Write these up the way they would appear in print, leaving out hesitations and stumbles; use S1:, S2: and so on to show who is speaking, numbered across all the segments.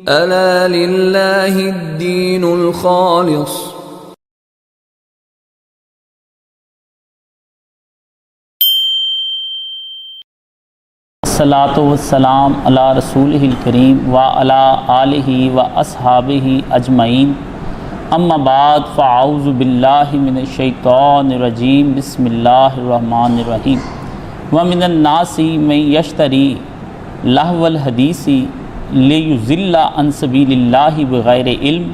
S1: ألا لله الدين الخالص.
S2: الصلاۃ والسلام علی رسولہ الکریم وعلی آلہ واصحابہ اجمعین، اما بعد فاعوذ باللہ من الشیطان الرجیم، بسم اللہ الرحمن الرحیم۔ ومن الناس من یشتری لہو الحدیث لیضل عن سبیل اللہ بغیر علم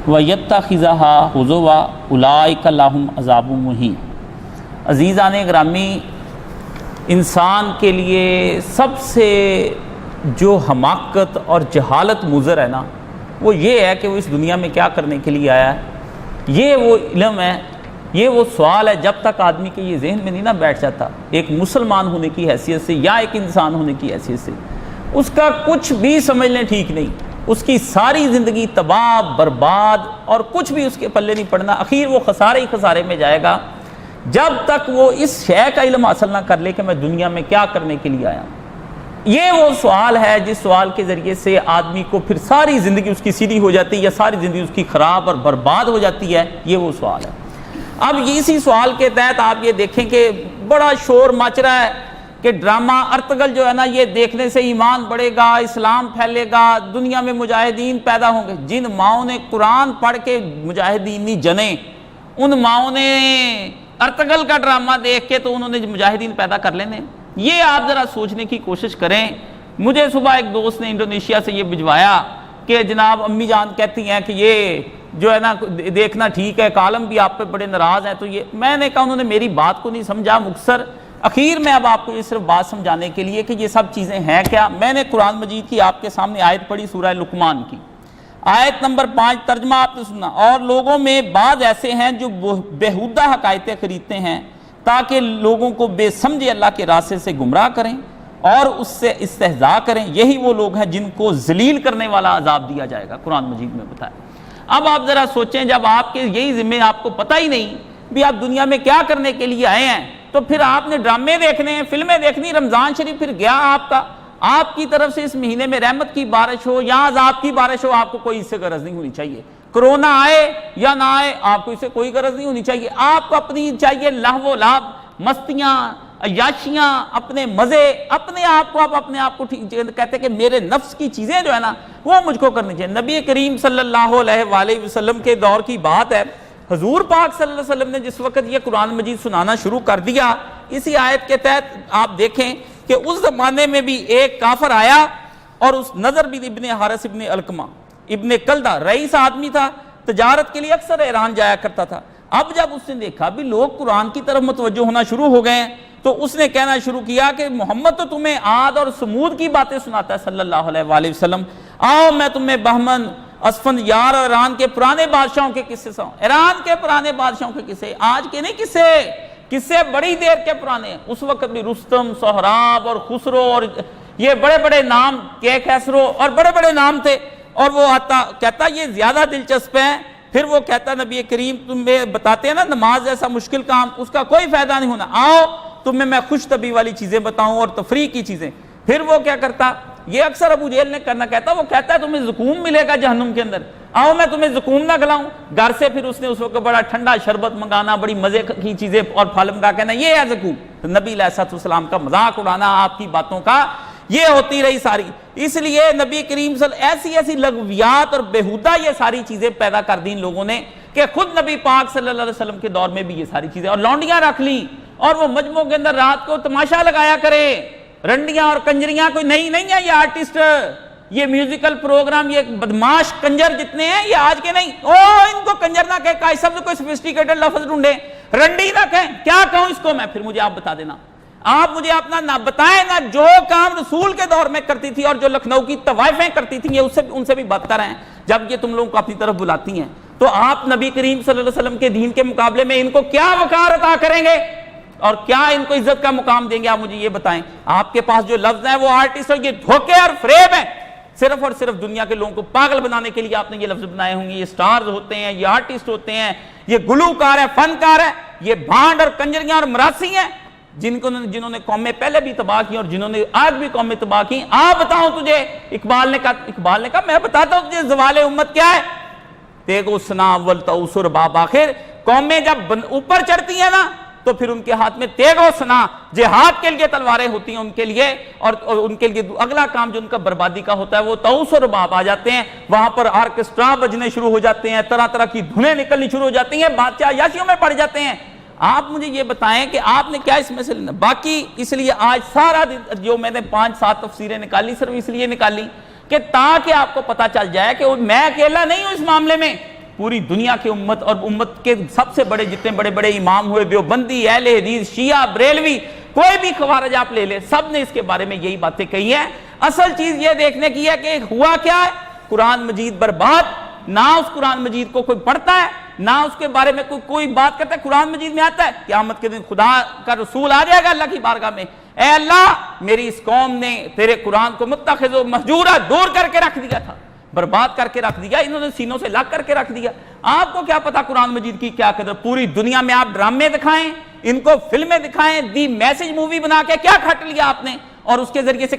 S2: ویتخذھا ہزوا اولئک لہم عذاب مہین۔ عزیزان گرامی، انسان کے لیے سب سے جو حماقت اور جہالت مضر ہے نا، وہ یہ ہے کہ وہ اس دنیا میں کیا کرنے کے لیے آیا ہے۔ یہ وہ علم ہے، یہ وہ سوال ہے، جب تک آدمی کے یہ ذہن میں نہیں نہ بیٹھ جاتا ایک مسلمان ہونے کی حیثیت سے یا ایک انسان ہونے کی حیثیت سے، اس کا کچھ بھی سمجھ لیں ٹھیک نہیں، اس کی ساری زندگی تباہ برباد اور کچھ بھی اس کے پلے نہیں پڑنا، اخیر وہ خسارے ہی خسارے میں جائے گا جب تک وہ اس شے کا علم حاصل نہ کر لے کہ میں دنیا میں کیا کرنے کے لیے آیا ہوں۔ یہ وہ سوال ہے جس سوال کے ذریعے سے آدمی کو پھر ساری زندگی اس کی سیدھی ہو جاتی ہے یا ساری زندگی اس کی خراب اور برباد ہو جاتی ہے، یہ وہ سوال ہے۔ اب اسی سوال کے تحت آپ یہ دیکھیں کہ بڑا شور مچ رہا ہے کہ ڈرامہ ارطغرل جو ہے نا، یہ دیکھنے سے ایمان بڑھے گا، اسلام پھیلے گا، دنیا میں مجاہدین پیدا ہوں گے۔ جن ماؤں نے قرآن پڑھ کے مجاہدینی جنے، ان ماؤں نے ارطغرل کا ڈرامہ دیکھ کے تو انہوں نے مجاہدین پیدا کر لینے۔ یہ آپ ذرا سوچنے کی کوشش کریں۔ مجھے صبح ایک دوست نے انڈونیشیا سے یہ بھجوایا کہ جناب امی جان کہتی ہیں کہ یہ جو ہے نا دیکھنا ٹھیک ہے، کالم بھی آپ پہ بڑے ناراض ہیں، تو یہ میں نے کہا انہوں نے میری بات کو نہیں سمجھا مختصر۔ اخیر میں اب آپ کو یہ صرف بات سمجھانے کے لیے کہ یہ سب چیزیں ہیں کیا، میں نے قرآن مجید کی آپ کے سامنے آیت پڑھی سورہ لقمان کی، آیت نمبر 5، ترجمہ آپ نے سنا۔ اور لوگوں میں بعض ایسے ہیں جو بیہودہ حقائقیں خریدتے ہیں تاکہ لوگوں کو بے سمجھے اللہ کے راستے سے گمراہ کریں اور اس سے استہزاء کریں، یہی وہ لوگ ہیں جن کو ذلیل کرنے والا عذاب دیا جائے گا، قرآن مجید میں بتایا۔ اب آپ ذرا سوچیں، جب آپ کے یہی ذمہ آپ کو پتہ ہی نہیں بھی آپ دنیا میں کیا کرنے کے لیے آئے ہیں، تو پھر آپ نے ڈرامے دیکھنے ہیں، فلمیں دیکھنی، رمضان شریف پھر گیا آپ کی طرف سے اس مہینے میں رحمت کی بارش ہو یا عذاب کی بارش ہو، آپ کو کوئی اس سے غرض نہیں ہونی چاہیے۔ کرونا آئے یا نہ آئے، آپ کو اس سے کوئی غرض نہیں ہونی چاہیے۔ آپ کو اپنی چاہیے لہو و لعب، مستیاں، عیاشیاں، اپنے مزے، اپنے آپ کو کہتے کہ میرے نفس کی چیزیں جو ہے نا وہ مجھ کو کرنی چاہیے۔ نبی کریم صلی اللہ علیہ وآلہ وسلم کے دور کی بات ہے، حضور پاک صلی اللہ علیہ وسلم نے جس وقت یہ قرآن مجید سنانا شروع کر دیا، اسی آیت کے تحت آپ دیکھیں کہ اس زمانے میں بھی ایک کافر آیا اور اس نظر بھی ابن حارث ابن علقمہ ابن کلدہ رئیس آدمی تھا، تجارت کے لیے اکثر ایران جایا کرتا تھا۔ اب جب اس نے دیکھا بھی لوگ قرآن کی طرف متوجہ ہونا شروع ہو گئے ہیں، تو اس نے کہنا شروع کیا کہ محمد تو تمہیں عاد اور سمود کی باتیں سناتا ہے صلی اللہ علیہ وآلہ وسلم، آؤ میں تمہیں بہمن، اسفند یار اور ایران کے پرانے بادشاہوں کے قصے سناؤں۔ ایران کے پرانے بادشاہوں کے قصے، آج کے نہیں قصے بڑی دیر کے پرانے ہیں۔ اس وقت بھی رستم، سہراب اور خسرو اور یہ بڑے بڑے نام، کیسرو اور بڑے بڑے نام تھے، اور وہ کہتا یہ زیادہ دلچسپ ہے۔ پھر وہ کہتا نبی کریم تمہیں بتاتے ہیں نا نماز جیسا مشکل کام، اس کا کوئی فائدہ نہیں ہونا، آؤ تمہیں میں خوش طبی والی چیزیں بتاؤں اور تفریح کی چیزیں۔ پھر وہ کیا کرتا، یہ اکثر ابو جہل نے کرنا کہتا، وہ کہتا ہے تمہیں زکوم ملے گا جہنم کے اندر، آؤ میں تمہیں زکوم نہ کھلاؤں۔ گھر سے پھر اس نے اس وقت بڑا ٹھنڈا شربت منگانا، بڑی مزے کی چیزیں اور پھل منگا کہنا یہ ہے زکوم۔ تو نبی علیہ السلام کا مذاق اڑانا آپ کی باتوں کا، یہ ہوتی رہی ساری۔ اس لیے نبی کریم صلی اللہ علیہ وسلم ایسی لغویات اور بیہودہ یہ ساری چیزیں پیدا کر دیں لوگوں نے کہ خود نبی پاک صلی اللہ علیہ وسلم کے دور میں بھی یہ ساری چیزیں، اور لونڈیاں رکھ لیں، اور وہ مجمعوں کے اندر رات کو تماشا لگایا کرے، رنڈیاں اور کنجریاں کوئی نہیں ہے یہ آرٹسٹ، یہ میوزیکل پروگرام، یہ بدماش کنجر جتنے ہیں یہ آج کے نہیں، ان کو کنجر نہ کہے، کائی سب سے کوئی سفسٹیکیٹڈ لفظ ڈھونڈے، رنڈی نہ کہیں، کیا کہوں اس کو میں، پھر مجھے آپ بتا دینا، آپ مجھے اپنا نہ بتائیں نا جو کام رسول کے دور میں کرتی تھی اور جو لکھنؤ کی طوائفیں کرتی تھیں یہ ان سے بھی بدتر ہیں۔ جب یہ تم لوگوں کو اپنی طرف بلاتی ہیں تو آپ نبی کریم صلی اللہ علیہ وسلم کے دین کے مقابلے میں ان کو کیا وقار عطا کریں گے اور کیا ان کو عزت کا مقام دیں گے، آپ مجھے یہ بتائیں۔ آپ کے پاس جو لفظ ہیں وہ آرٹسٹ اور یہ دھوکے اور فریب ہیں، صرف اور صرف دنیا کے لوگوں کو پاگل بنانے کے لیے آپ نے یہ لفظ بنائے ہوں گے۔ یہ سٹارز ہوتے ہیں، یہ آرٹسٹ ہوتے ہیں، یہ گلوکار ہے، فنکار ہے، یہ بھانڈ اور کنجریاں اور مراسی ہیں، جنہوں نے قومیں پہلے بھی تباہ کی اور جنہوں نے آج بھی قومیں تباہ کی. آپ بتاؤں تجھے, اقبال نے کہا میں بتاتا ہوں تجھے زوال امت کیا ہے. تیغو سنا اول تعصر باب آخر, قومیں جب اوپر چڑھتی ہیں نا تو پھر ان کے ہاتھ میں تیغ و سنا, جہاد کے لیے تلواریں ہوتی ہیں ان کے لیے, اور ان کے لیے اگلا کام جو ان کا بربادی کا ہوتا ہے وہ تعصر باب آ جاتے ہیں. وہاں پر آرکسٹرا بجنے شروع ہو جاتے ہیں, طرح طرح کی دھنیں نکلنی شروع ہو جاتی ہیں, بادشاہ عیاشیوں میں پڑ جاتے ہیں. آپ مجھے یہ بتائیں کہ آپ نے کیا اس میں سے لینا باقی. اس لیے آج سارا دن جو میں نے 5-7 تفسیریں نکالی صرف اس لیے نکالی کہ تاکہ آپ کو پتا چل جائے کہ میں اکیلا نہیں ہوں اس معاملے میں. پوری دنیا کی امت اور امت کے سب سے بڑے جتنے بڑے بڑے امام ہوئے, دیوبندی, اہل حدیث, شیعہ, بریلوی, کوئی بھی خوارج آپ لے لے, سب نے اس کے بارے میں یہی باتیں کہی ہیں. اصل چیز یہ دیکھنے کی ہے کہ ہوا کیا ہے. قرآن مجید برباد, نہ اس قرآن مجید کو کوئی پڑھتا ہے, نہ اس کے بارے میں کوئی بات کرتا ہے. قرآن مجید میں آتا ہے قیامت کے دن خدا کا رسول آ جائے گا اللہ کی بارگاہ میں, اے اللہ میری اس قوم نے تیرے قرآن کو متخذ و مہجورا دور کر کے رکھ دیا تھا, برباد کر کے رکھ دیا, انہوں نے سینوں سے لاگ کر کے رکھ دیا. آپ کو کیا پتا قرآن مجید کی کیا قدر. پوری دنیا میں آپ ڈرامے دکھائیں, ان کو فلمیں دکھائیں, دی میسج مووی بنا کے کیا کھٹ لیا آپ نے, اور اس کے ذریعے سے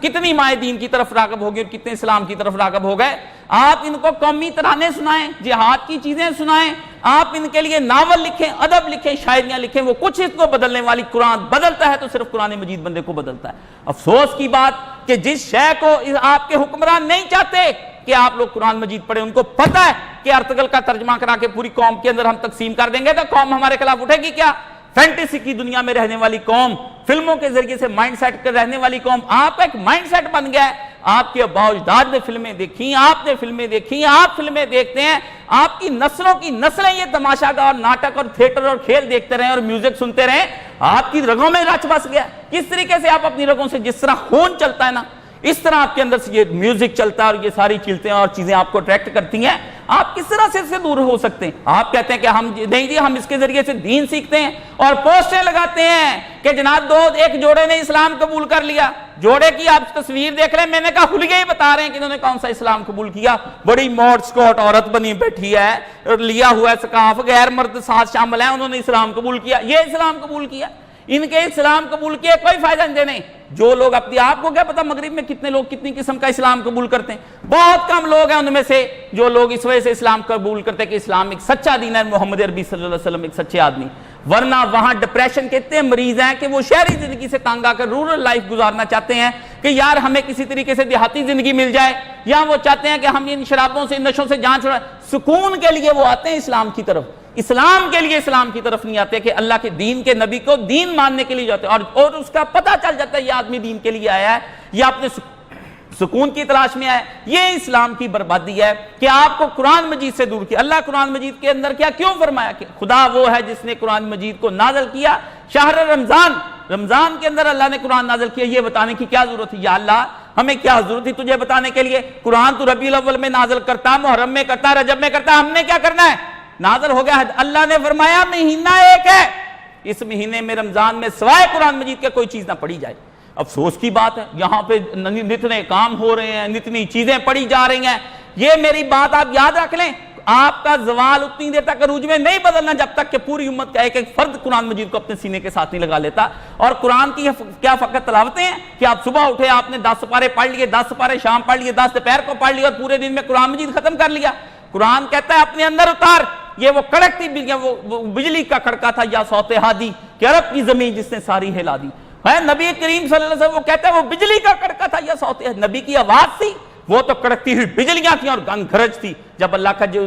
S2: کتنی مائیں دین کی طرف راغب ہو گئی اور کتنے اسلام کی طرف راغب ہو گئے. آپ ان کو قومی ترانے سنائیں, جہاد کی چیزیں سنائیں, آپ ان کے لیے ناول لکھیں, ادب لکھیں, شاعریاں لکھیں, وہ کچھ اس کو بدلنے والی. قرآن بدلتا ہے تو صرف قرآن مجید بندے کو بدلتا ہے. افسوس کی بات کہ جس شے کو آپ کے حکمران نہیں چاہتے کہ آپ لوگ قرآن مجید پڑھیں, ان کو پتہ ہے کہ ارطغرل کا ترجمہ کرا کے پوری قوم کے اندر ہم تقسیم کر دیں گے تو قوم ہمارے خلاف اٹھے گی کیا. فینٹیسی کی دنیا میں رہنے والی قوم, فلموں کے ذریعے سے مائنڈ سیٹ کر رہنے والی قوم, آپ کا ایک مائنڈ سیٹ بن گیا ہے. آپ کے ابا اجداد نے فلمیں دیکھی, آپ نے فلمیں دیکھی, آپ فلمیں دیکھتے ہیں, آپ کی نسلوں کی نسلیں یہ تماشا گاہ اور ناٹک اور تھیٹر اور کھیل دیکھتے رہیں اور میوزک سنتے رہیں. آپ کی رگوں میں رچ بس گیا. کس طریقے سے آپ اپنی رگوں سے جس طرح خون چلتا ہے نا, اس طرح آپ کے اندر سے یہ میوزک چلتا ہے اور یہ ساری چیزیں اور چیزیں آپ کو اٹریکٹ کرتی ہیں. آپ کس طرح سے اس سے دور ہو سکتے ہیں؟ آپ کہتے ہیں کہ ہم نہیں جی ہم اس کے ذریعے سے دین سیکھتے ہیں اور پوسٹیں لگاتے ہیں کہ جناب ایک جوڑے نے اسلام قبول کر لیا. جوڑے کی آپ تصویر دیکھ رہے ہیں, میں نے کہا حلیے ہی بتا رہے ہیں کہ انہوں نے کون سا اسلام قبول کیا. بڑی موڈ سکوٹ عورت بنی بیٹھی ہے اور لیا ہوا ہے سکاف, غیر مرد ساتھ شامل ہیں, انہوں نے اسلام قبول کیا. یہ اسلام قبول کیا, ان کے اسلام قبول کیے کوئی فائدہ نہیں دینے. جو لوگ اپنی, آپ کو کیا پتا مغرب میں کتنے لوگ کتنی قسم کا اسلام قبول کرتے ہیں. بہت کم لوگ ہیں ان میں سے جو لوگ اس وجہ سے اسلام قبول کرتے ہیں کہ اسلام ایک سچا دین ہے, محمد عربی صلی اللہ علیہ وسلم ایک سچے آدمی. ورنہ وہاں ڈپریشن کے اتنے مریض ہیں کہ وہ شہری زندگی سے تنگ آ کر رورل لائف گزارنا چاہتے ہیں کہ یار ہمیں کسی طریقے سے دیہاتی زندگی مل جائے, یا وہ چاہتے ہیں کہ ہم ان شرابوں سے, ان نشوں سے جان چھڑائیں. سکون کے لیے وہ آتے ہیں اسلام کی طرف, اسلام کے لیے اسلام کی طرف نہیں آتے کہ اللہ کے دین کے نبی کو دین ماننے کے لیے جاتے ہیں. اور اس کا پتہ چل جاتا ہے یہ آدمی دین کے لیے آیا ہے, یہ اپنے سکون کی تلاش میں آیا ہے. یہ اسلام کی بربادی ہے کہ آپ کو قرآن مجید سے دور کیا. اللہ قرآن مجید کے اندر کیوں فرمایا کہ خدا وہ ہے جس نے قرآن مجید کو نازل کیا شہر رمضان, رمضان کے اندر اللہ نے قرآن نازل کیا. یہ بتانے کی کیا ضرورت ہے یا اللہ, ہمیں کیا ضرورت تھی تجھے بتانے کے لیے؟ قرآن تو ربیع الاول میں نازل کرتا, محرم میں کرتا, رجب میں کرتا, ہم نے کیا کرنا ہے؟ نازل ہو گیا ہے. اللہ نے فرمایا مہینہ ایک ہے, اس مہینے میں رمضان میں سوائے قرآن مجید کے کوئی چیز نہ پڑھی جائے. افسوس کی بات ہے یہاں پہ نتنے کام ہو رہے ہیں, نتنی چیزیں پڑھی جا رہی ہیں. یہ میری بات آپ یاد رکھ لیں, آپ کا زوال اتنی دیر تک عروج میں نہیں بدلنا جب تک کہ پوری امت کا ایک ایک فرد قرآن مجید کو اپنے سینے کے ساتھ نہیں لگا لیتا. اور قرآن کی کیا فقط تلاوتیں ہیں کہ آپ صبح اٹھے, آپ نے 10 سپارے پڑھ لیے, 10 سپارے شام پڑھ لیے, 10 دوپہر کو پڑھ لیے اور پورے دن میں قرآن مجید ختم کر لیا. قرآن کہتا ہے اپنے اندر اتار. یہ وہ کڑکتی وہ بجلی کا کڑکا تھا یا صوت ہادی کہ عرب کی زمین جس نے ساری ہلا دی. نبی کریم صلی اللہ علیہ وسلم وہ کہتا ہے وہ بجلی کا کڑکا تھا یا صوت, نبی کی آواز تھی, وہ تو کڑکتی ہوئی بجلیاں تھیں اور گنگ گھرج تھی. جب اللہ کا جو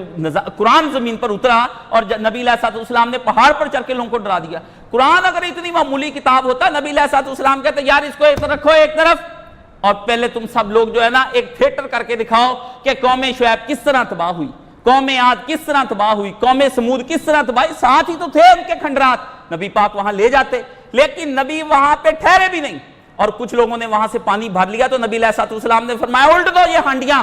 S2: قرآن زمین پر اترا اور نبی علیہ الصلوۃ والسلام نے پہاڑ پر چڑھ کے لوگوں کو ڈرا دیا. قرآن اگر اتنی معمولی کتاب ہوتا, نبی علیہ الصلوۃ والسلام کہتے یار اس کو ایک رکھو ایک طرف, اور پہلے تم سب لوگ جو ہے نا ایک تھیٹر کر کے دکھاؤ کہ قوم شعیب کس طرح تباہ ہوئی, قوم عاد کس طرح تباہ ہوئی, قوم سمود کس طرح تباہ. ساتھ ہی تو تھے ان کے کھنڈرات, نبی پاک وہاں لے جاتے, لیکن نبی وہاں پہ ٹھہرے بھی نہیں. اور کچھ لوگوں نے وہاں سے پانی بھر لیا تو نبی علیہ الصلوۃ والسلام نے فرمایا الٹ دو یہ ہانڈیاں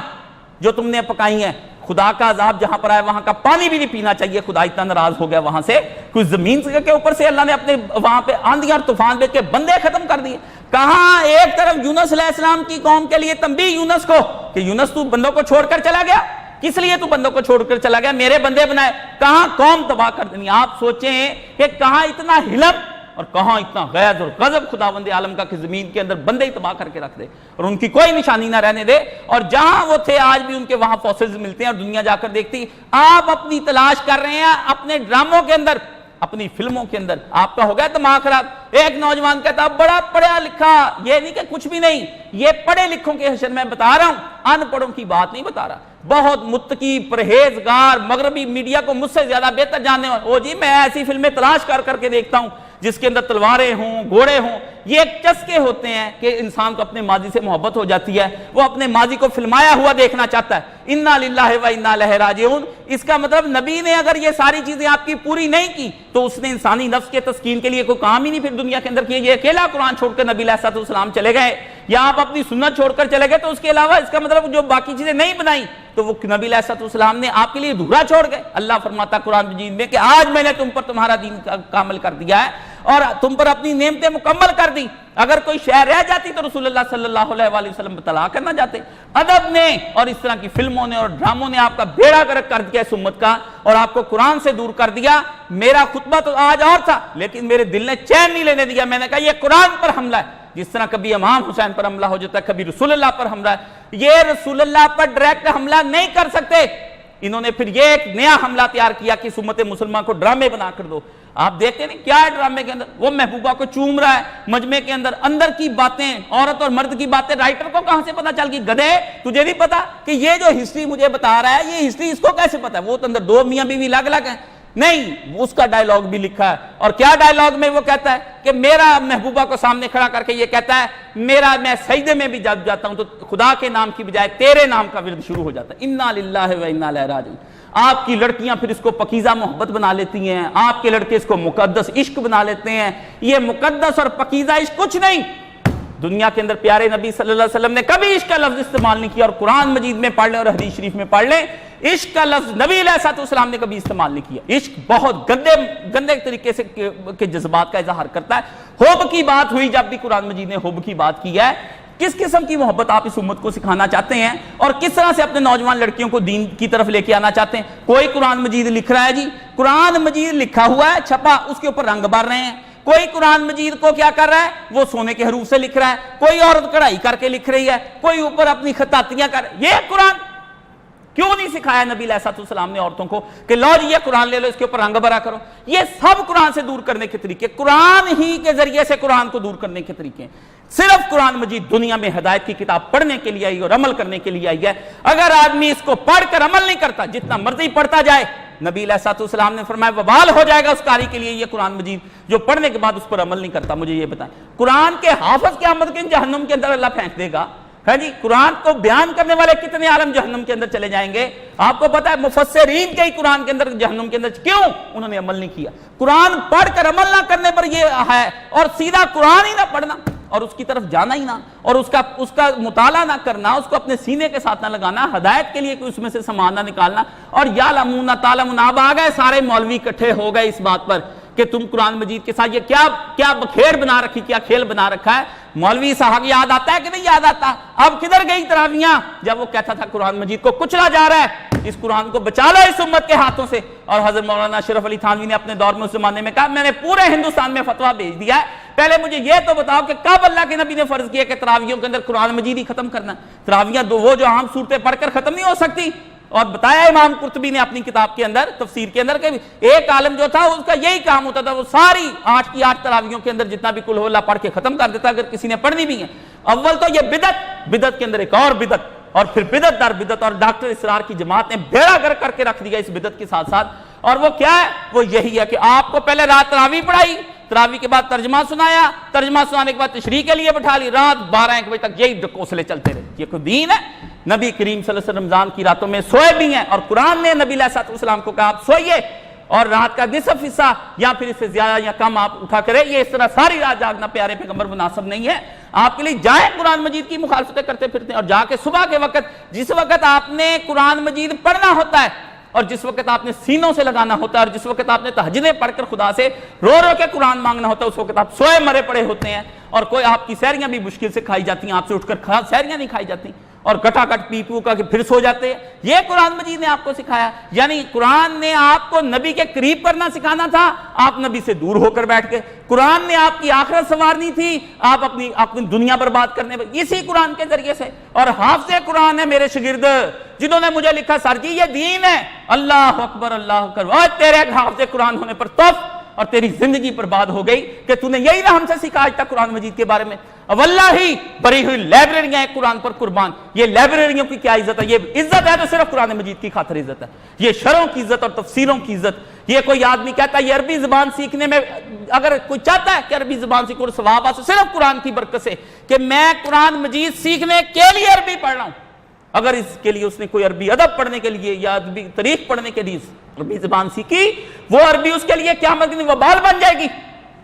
S2: جو تم نے پکائی ہیں. خدا کا عذاب جہاں پر آئے وہاں کا پانی بھی نہیں پینا چاہیے. خدا اتنا ناراض ہو گیا وہاں سے, کچھ زمین کے اوپر سے اللہ نے اپنے وہاں پہ آندھیاں اور طوفان بھیج کے بندے ختم کر دیے. کہاں ایک طرف یونس علیہ السلام کی قوم کے لیے تنبیہ یونس کو کہ یونس تو بندوں کو چھوڑ کر چلا گیا, کس لیے تو بندوں کو چھوڑ کر چلا گیا, میرے بندے بنائے. کہاں قوم تباہ کر دینی. آپ سوچیں کہ کہاں اتنا حلم اور کہاں اتنا غیظ اور غضب خداوند عالم کا کہ زمین کے اندر بندے ہی تباہ کر کے رکھ دے اور ان کی کوئی نشانی نہ رہنے دے. اور جہاں وہ تھے آج بھی ان کے وہاں فوسلز ملتے ہیں اور دنیا جا کر دیکھتی. آپ اپنی تلاش کر رہے ہیں اپنے ڈراموں کے اندر, اپنی فلموں کے اندر. آپ کا ہو گیا دماغ خراب. ایک نوجوان کہتا بڑا پڑھا لکھا, یہ نہیں کہ کچھ بھی نہیں, یہ پڑھے لکھوں کے حشر میں بتا رہا ہوں, ان پڑھوں کی بات نہیں بتا رہا. بہت متقی پرہیزگار مغربی میڈیا کو مجھ سے زیادہ بہتر جاننے والے, او جی میں ایسی فلمیں تلاش کر کر کے دیکھتا ہوں جس کے اندر تلواریں ہوں, گھوڑے ہوں. یہ ایک چسکے ہوتے ہیں کہ انسان کو اپنے ماضی سے محبت ہو جاتی ہے, وہ اپنے ماضی کو فلمایا ہوا دیکھنا چاہتا ہے. انا للہ و انا الیہ راجعون. اس کا مطلب نبی نے اگر یہ ساری چیزیں آپ کی پوری نہیں کی تو اس نے انسانی نفس کے تسکین کے لیے کوئی کام ہی نہیں پھر دنیا کے اندر کیا. یہ اکیلا قرآن چھوڑ کر نبی علیہ السلام چلے گئے, یا آپ اپنی سنت چھوڑ کر چلے گئے, تو اس کے علاوہ اس کا مطلب جو باقی چیزیں نہیں بنائی تو وہ نبی علیہ السلام نے آپ کے لیے ادھورا چھوڑ گئے. اللہ فرماتا قرآن مجید میں کہ آج میں نے تم پر تمہارا دین کامل کر دیا ہے اور تم پر اپنی نعمتیں مکمل کر دی. اگر کوئی شے رہ جاتی تو رسول اللہ صلی اللہ علیہ وآلہ وسلم بتلا کرنا جاتے. ادب نے اور اس طرح کی فلموں نے اور ڈراموں نے آپ کا بیڑا گرک کر دیا اس امت کا اور آپ کو قرآن سے دور کر دیا. میرا خطبہ تو آج اور تھا لیکن میرے دل نے چین نہیں لینے دیا. میں نے کہا یہ قرآن پر حملہ ہے. جس طرح کبھی امام حسین پر حملہ ہو جاتا ہے, کبھی رسول اللہ پر حملہ ہے. یہ رسول اللہ پر ڈائریکٹ حملہ نہیں کر سکتے. انہوں نے پھر یہ ایک نیا حملہ تیار کیا کہ امت مسلمان کو ڈرامے بنا کر دو. آپ دیکھتے نہیں کیا ہے ڈرامے کے اندر, وہ محبوبہ کو چوم رہا ہے مجمع کے اندر, اندر کی باتیں عورت اور مرد کی باتیں رائٹر کو کہاں سے پتا چل گئی؟ گدھے تجھے نہیں پتا کہ یہ جو ہسٹری مجھے بتا رہا ہے یہ ہسٹری اس کو کیسے پتا ہے؟ وہ تو اندر دو میاں بیوی الگ الگ ہیں. نہیں, اس کا ڈائیلاگ بھی لکھا ہے. اور کیا ڈائیلاگ میں وہ کہتا ہے کہ میرا محبوبہ کو سامنے کھڑا کر کے یہ کہتا ہے میں سجدے میں بھی جب جاتا ہوں تو خدا کے نام کی بجائے تیرے نام کا ورد شروع ہو جاتا ہے. انا للہ و انا الیہ راجعون. آپ کی لڑکیاں پھر اس کو پکیزہ محبت بنا لیتی ہیں, آپ کے لڑکے اس کو مقدس عشق بنا لیتے ہیں. یہ مقدس اور پکیزہ عشق کچھ نہیں. دنیا کے اندر پیارے نبی صلی اللہ علیہ وسلم نے کبھی عشق کا لفظ استعمال نہیں کیا. اور قرآن مجید میں پڑھ لیں اور حدیث شریف میں پڑھ لیں, عشق کا لفظ نبی علیہ السلام نے کبھی استعمال نہیں کیا. عشق بہت گندے طریقے سے کے جذبات کا اظہار کرتا ہے. حب کی بات ہوئی جب بھی قرآن مجید نے حب کی بات کی ہے. کس قسم کی محبت آپ اس امت کو سکھانا چاہتے ہیں اور کس طرح سے اپنے نوجوان لڑکیوں کو دین کی طرف لے کے آنا چاہتے ہیں؟ کوئی قرآن مجید لکھ رہا ہے جی, قرآن مجید لکھا ہوا ہے چھپا, اس کے اوپر رنگ بھر رہے ہیں. کوئی قرآن مجید کو کیا کر رہا ہے, وہ سونے کے حروف سے لکھ رہا ہے. کوئی عورت کڑھائی کر کے لکھ رہی ہے, کوئی اوپر اپنی خطاطیاں کر. یہ قرآن کیوں نہیں سکھایا نبی علیہ السلام نے عورتوں کو کہ لو جی یہ قرآن لے لو, اس کے اوپر رنگ بھرا کرو؟ یہ سب قرآن سے دور کرنے کے طریقے, قرآن ہی کے ذریعے سے قرآن کو دور کرنے کے طریقے. صرف قرآن مجید دنیا میں ہدایت کی کتاب پڑھنے کے لیے آئی اور عمل کرنے کے لیے آئی ہے. اگر آدمی اس کو پڑھ کر عمل نہیں کرتا, جتنا مرضی پڑھتا جائے, نبی علیہ السلام نے فرمایا وبال ہو جائے گا اس قاری کے لیے یہ قرآن مجید جو پڑھنے کے بعد اس پر عمل نہیں کرتا. مجھے یہ بتائیں, قرآن کے حافظ قیامت کے جہنم کے اندر اللہ پھینک دے گا؟ ہے جی, قرآن کو بیان کرنے والے کتنے عالم جہنم کے اندر چلے جائیں گے؟ آپ کو پتا ہے مفسرین کے ہی قرآن کے اندر جہنم کے اندر, کیوں؟ انہوں نے عمل نہیں کیا. قرآن پڑھ کر عمل نہ کرنے پر یہ ہے, اور سیدھا قرآن ہی نہ پڑھنا اور اس کی طرف جانا ہی نہ, اور اس کا مطالعہ نہ کرنا, اس کو اپنے سینے کے ساتھ نہ لگانا, ہدایت کے لیے کوئی اس میں سے سامان نہ نکالنا. اور یا لمون تعلمون, اب آ گئے سارے مولوی اکٹھے ہو گئے اس بات پر کہ تم قرآن مجید کے ساتھ یہ کیا بکھیر بنا رکھی, کیا کھیل بنا رکھا ہے. مولوی صاحب یاد آتا ہے کہ نہیں یاد آتا؟ اب کدھر گئی تراویحاں جب وہ کہتا تھا قرآن مجید کو کچلا جا رہا ہے, اس قرآن کو بچا لو اس امت کے ہاتھوں سے. اور حضرت مولانا اشرف علی تھانوی نے اپنے دور میں اس زمانے میں کہا میں نے پورے ہندوستان میں فتویٰ بھیج دیا ہے, پہلے مجھے یہ تو بتاؤ کہ کب اللہ کے نبی نے فرض کیا کہ تراویحوں کے اندر قرآن مجید ہی ختم کرنا؟ تراویحاں وہ جو عام صورتیں پڑھ کر ختم نہیں ہو سکتی. اور بتایا امام قرطبی نے اپنی کتاب کے اندر تفسیر کے اندر کہ ایک عالم جو تھا اس کا یہی کام ہوتا تھا, وہ ساری 8 کی 8 تراویحوں کے اندر جتنا بھی قل ہو اللہ پڑھ کے ختم کر دیتا اگر کسی نے پڑھنی بھی ہے. اول تو یہ بدعت کے اندر ایک اور بدعت, اور پھر بدعت در بدعت, اور ڈاکٹر اسرار کی جماعت نے بیڑا گر کر کے رکھ دیا اس بدعت کے ساتھ ساتھ. اور وہ کیا ہے, وہ یہی ہے کہ آپ کو پہلے رات تراویح پڑھائی, تراویح کے بعد ترجمہ سنایا, ترجمہ سنانے کے بعد تشریح کے لیے بٹھا لی, رات 12-1 بجے تک یہی ڈکوسلے چلتے رہے. یہ کوئی دین ہے؟ نبی کریم صلی اللہ علیہ وسلم رمضان کی راتوں میں سوئے بھی ہیں, اور قرآن نے نبی علیہ السلام کو کہا آپ سوئیے اور رات کا نصف حصہ یا پھر اس سے زیادہ یا کم آپ اٹھا کریں. یہ اس طرح ساری رات جاگنا پیارے پیغمبر مناسب نہیں ہے. آپ کے لیے جائیں قرآن مجید کی مخالفتیں کرتے پھرتے ہیں, اور جا کے صبح کے وقت جس وقت آپ نے قرآن مجید پڑھنا ہوتا ہے اور جس وقت آپ نے سینوں سے لگانا ہوتا ہے اور جس وقت آپ نے تہجدیں پڑھ کر خدا سے رو رو کے قرآن مانگنا ہوتا ہے, اس وقت آپ سوئے مرے پڑے ہوتے ہیں. اور کوئی آپ کی سحریاں بھی مشکل سے کھائی جاتی ہیں, آپ سے اٹھ کر سحریاں نہیں کھائی جاتی. اور گٹا گٹ پی پو کر کے پھر سو جاتے ہیں. یہ قرآن مجید نے آپ کو سکھایا. یعنی قرآن نے آپ کو نبی کے قریب کرنا سکھانا تھا, آپ نبی سے دور ہو کر بیٹھ گئے. قرآن نے آپ کی آخرت سنوارنی تھی, آپ اپنی دنیا برباد کرنے پر, اسی قرآن کے ذریعے سے. اور حافظ قرآن ہے میرے شاگرد, جنہوں نے مجھے لکھا سر جی یہ دین ہے, اللہ اکبر اللہ اکبر, اور تیرے حافظ قرآن ہونے پر توف, اور تیری زندگی برباد ہو گئی کہ تو نے یہی نہ ہم سے سیکھا آج تک قرآن مجید کے بارے میں. واللہ بری ہوئی لائبریریاں ہیں قرآن پر قربان. یہ لائبریریوں کی کیا عزت ہے, یہ عزت ہے تو صرف قرآن مجید کی خاطر عزت ہے. یہ شرحوں کی عزت اور تفسیروں کی عزت. یہ کوئی آدمی کہتا ہے یہ عربی زبان سیکھنے میں, اگر کوئی چاہتا ہے کہ عربی زبان سیکھو ثواب حاصل صرف قرآن کی برکت سے, کہ میں قرآن مجید سیکھنے کے لیے عربی پڑھ رہا ہوں, اگر اس کے لیے اس نے کوئی عربی ادب پڑھنے کے لیے یا عربی تاریخ پڑھنے کے لیے عربی زبان سیکھی, وہ عربی اس کے لیے قیامت کے دن وبال بن جائے گی.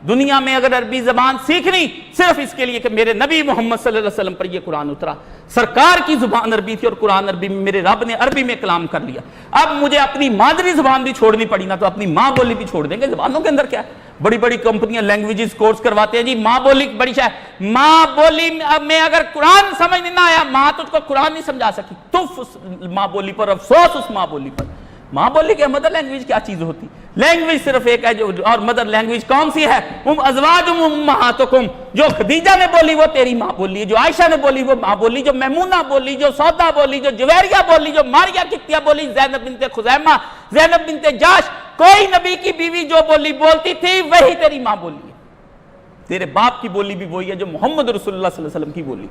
S2: دنیا میں اگر عربی زبان سیکھنی صرف اس کے لیے کہ میرے نبی محمد صلی اللہ علیہ وسلم پر یہ قرآن اترا, سرکار کی زبان عربی تھی اور قرآن عربی میں, میرے رب نے عربی میں کلام کر لیا. اب مجھے اپنی مادری زبان بھی چھوڑنی پڑی نا, تو اپنی ماں بولی بھی چھوڑ دیں گے. زبانوں کے اندر کیا ہے, بڑی بڑی کمپنیاں لینگویجز کورس کرواتے ہیں جی, ماں بولی بڑی شے. ماں بولی میں اگر قرآن سمجھ نہ آیا, ماں تو اس کو قرآن نہیں سمجھا سکی. تف اس ماں بولی پر, افسوس اس ماں بولی پر. ماں بولی کے مدر لینگویج کیا چیز ہوتی؟ لینگویج صرف ایک ہے جو, اور مدر لینگویج کون سی ہے؟ ازواجکم امہاتکم. جو خدیجہ نے بولی وہ تیری ماں بولی ہے, جو عائشہ نے بولی وہ ماں بولی, جو میمونہ بولی, جو سودا بولی, جو جویریہ بولی, جو ماریہ کتیہ بولی, زینب بنت خزیمہ, زینب بنت جاش, کوئی نبی کی بیوی جو بولی بولتی تھی وہی تیری ماں بولی ہے. تیرے باپ کی بولی بھی وہی ہے جو محمد رسول اللہ صلی اللہ علیہ وسلم کی بولی.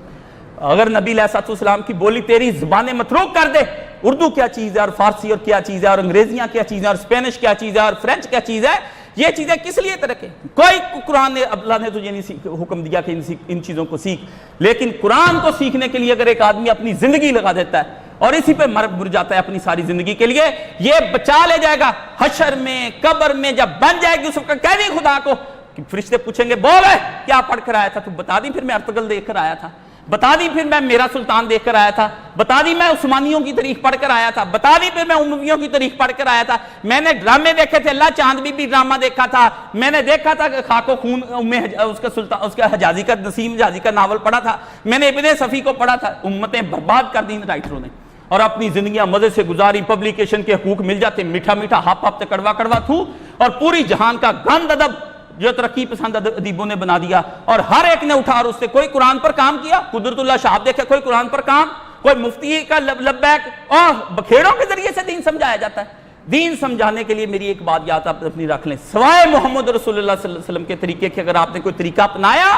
S2: اگر نبی علیہ السلام کی بولی تیری زبان متروک کر دے, اردو کیا چیز ہے اور فارسی اور کیا چیز ہے اور انگریزیاں کیا چیز ہے اور اسپینش کیا چیز ہے اور فرینچ کیا چیز ہے, یہ چیزیں کس لیے ترکے؟ کوئی قرآن نے, اللہ نے تجھے نہیں حکم دیا کہ ان چیزوں کو سیکھ. لیکن قرآن کو سیکھنے کے لیے اگر ایک آدمی اپنی زندگی لگا دیتا ہے اور اسی پہ مر جاتا ہے اپنی ساری زندگی کے لیے, یہ بچا لے جائے گا حشر میں, قبر میں جب بن جائے گی اس وقت کہہ دی خدا کو کہ فرشتے پوچھیں گے بول ہے کیا پڑھ کر آیا تھا, تو بتا دی پھر میں ارطغرل دیکھ کر آیا تھا, بتا دی پھر میں میرا سلطان دیکھ کر آیا تھا, بتا دی میں عثمانیوں کی تاریخ پڑھ کر آیا تھا, بتا دی پھر میں امویوں کی تاریخ پڑھ کر آیا تھا, میں نے ڈرامے دیکھے تھے, اللہ چاند بھی ڈرامہ دیکھا تھا, میں نے دیکھا تھا کہ خاک و خون اس کا سلطان, اس کا حجازی کا, نسیم حجازی کا ناول پڑھا تھا, میں نے ابن صفی کو پڑھا تھا. امتیں برباد کر دی رائٹروں نے اور اپنی زندگیاں مزے سے گزاری, پبلیکیشن کے حقوق مل جاتے, میٹھا میٹھا ہاپ ہاپ تے کڑوا کڑوا تھو, اور پوری جہان کا گند ادب جو ترقی پسند ادیبوں نے بنا دیا, اور ہر ایک نے اٹھا اور اس سے کوئی قرآن پر کام کیا. قدرت اللہ شاہ دیکھے کوئی قرآن پر کام, کوئی مفتی کا لبیک, اور بکھیڑوں کے ذریعے سے دین سمجھایا جاتا ہے. دین سمجھانے کے لیے میری ایک بات یاد آپ اپنی رکھ لیں, سوائے محمد رسول اللہ صلی اللہ علیہ وسلم کے طریقے کے اگر آپ نے کوئی طریقہ اپنایا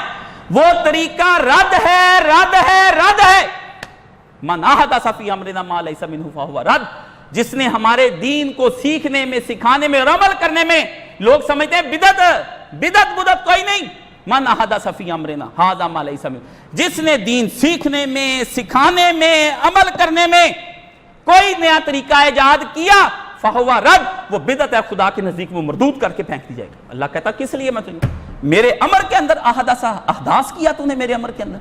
S2: وہ طریقہ رد ہے, رد ہے, رد ہے. من احدث فی امرنا ما لیس منہ فہو رد. جس نے ہمارے دین کو سیکھنے میں, سکھانے میں اور عمل کرنے میں, لوگ سمجھتے ہیں بدعت, بدعت کوئی نہیں. من احدث فی امرنا ھذا ما لیس منہ, جس نے دین سیکھنے میں, سکھانے میں, عمل کرنے میں کوئی نیا طریقہ ایجاد کیا فہو رد, وہ بدعت ہے, خدا کے نزدیک وہ مردود کر کے پھینک دی جائے گی. اللہ کہتا کس لیے میں تجھے, میرے امر کے اندر احداث کیا تو نے میرے امر کے اندر.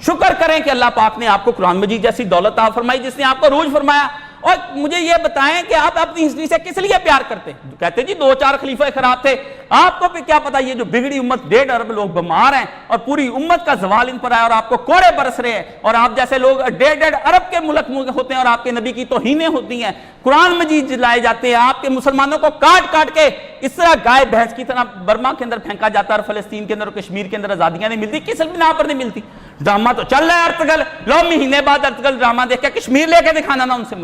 S2: شکر کریں کہ اللہ پاک نے آپ کو قرآن مجید جیسی دولت عطا فرمائی, جس نے آپ کو عروج فرمایا. اور مجھے یہ بتائیں کہ آپ اپنی ہسٹری سے کس لیے پیار کرتے ہیں؟ کہتے جی 2-4 خلیفہ خراب تھے, آپ کو بھی کیا پتا یہ جو بگڑی امت 1.5 ارب لوگ بیمار ہیں اور پوری امت کا زوال ان پر آیا اور آپ کو کوڑے برس رہے ہیں, اور آپ جیسے لوگ 1.5 ارب کے ملک ہوتے ہیں اور آپ کے نبی کی توہینیں ہوتی ہیں, قرآن مجید لائے جاتے ہیں, آپ کے مسلمانوں کو کاٹ کاٹ کے اس طرح گائے بھینس کی طرح برما کے اندر پھینکا جاتا ہے, اور فلسطین کے اندر اور کشمیر کے اندر آزادیاں نہیں ملتی. کس بنا پر نہیں ملتی؟ ڈرامہ تو چل رہا ہے ارطغرل, لو مہینے بعد ارطغرل ڈرامہ دیکھ کے کشمیر لے کے دکھانا نا ان سے,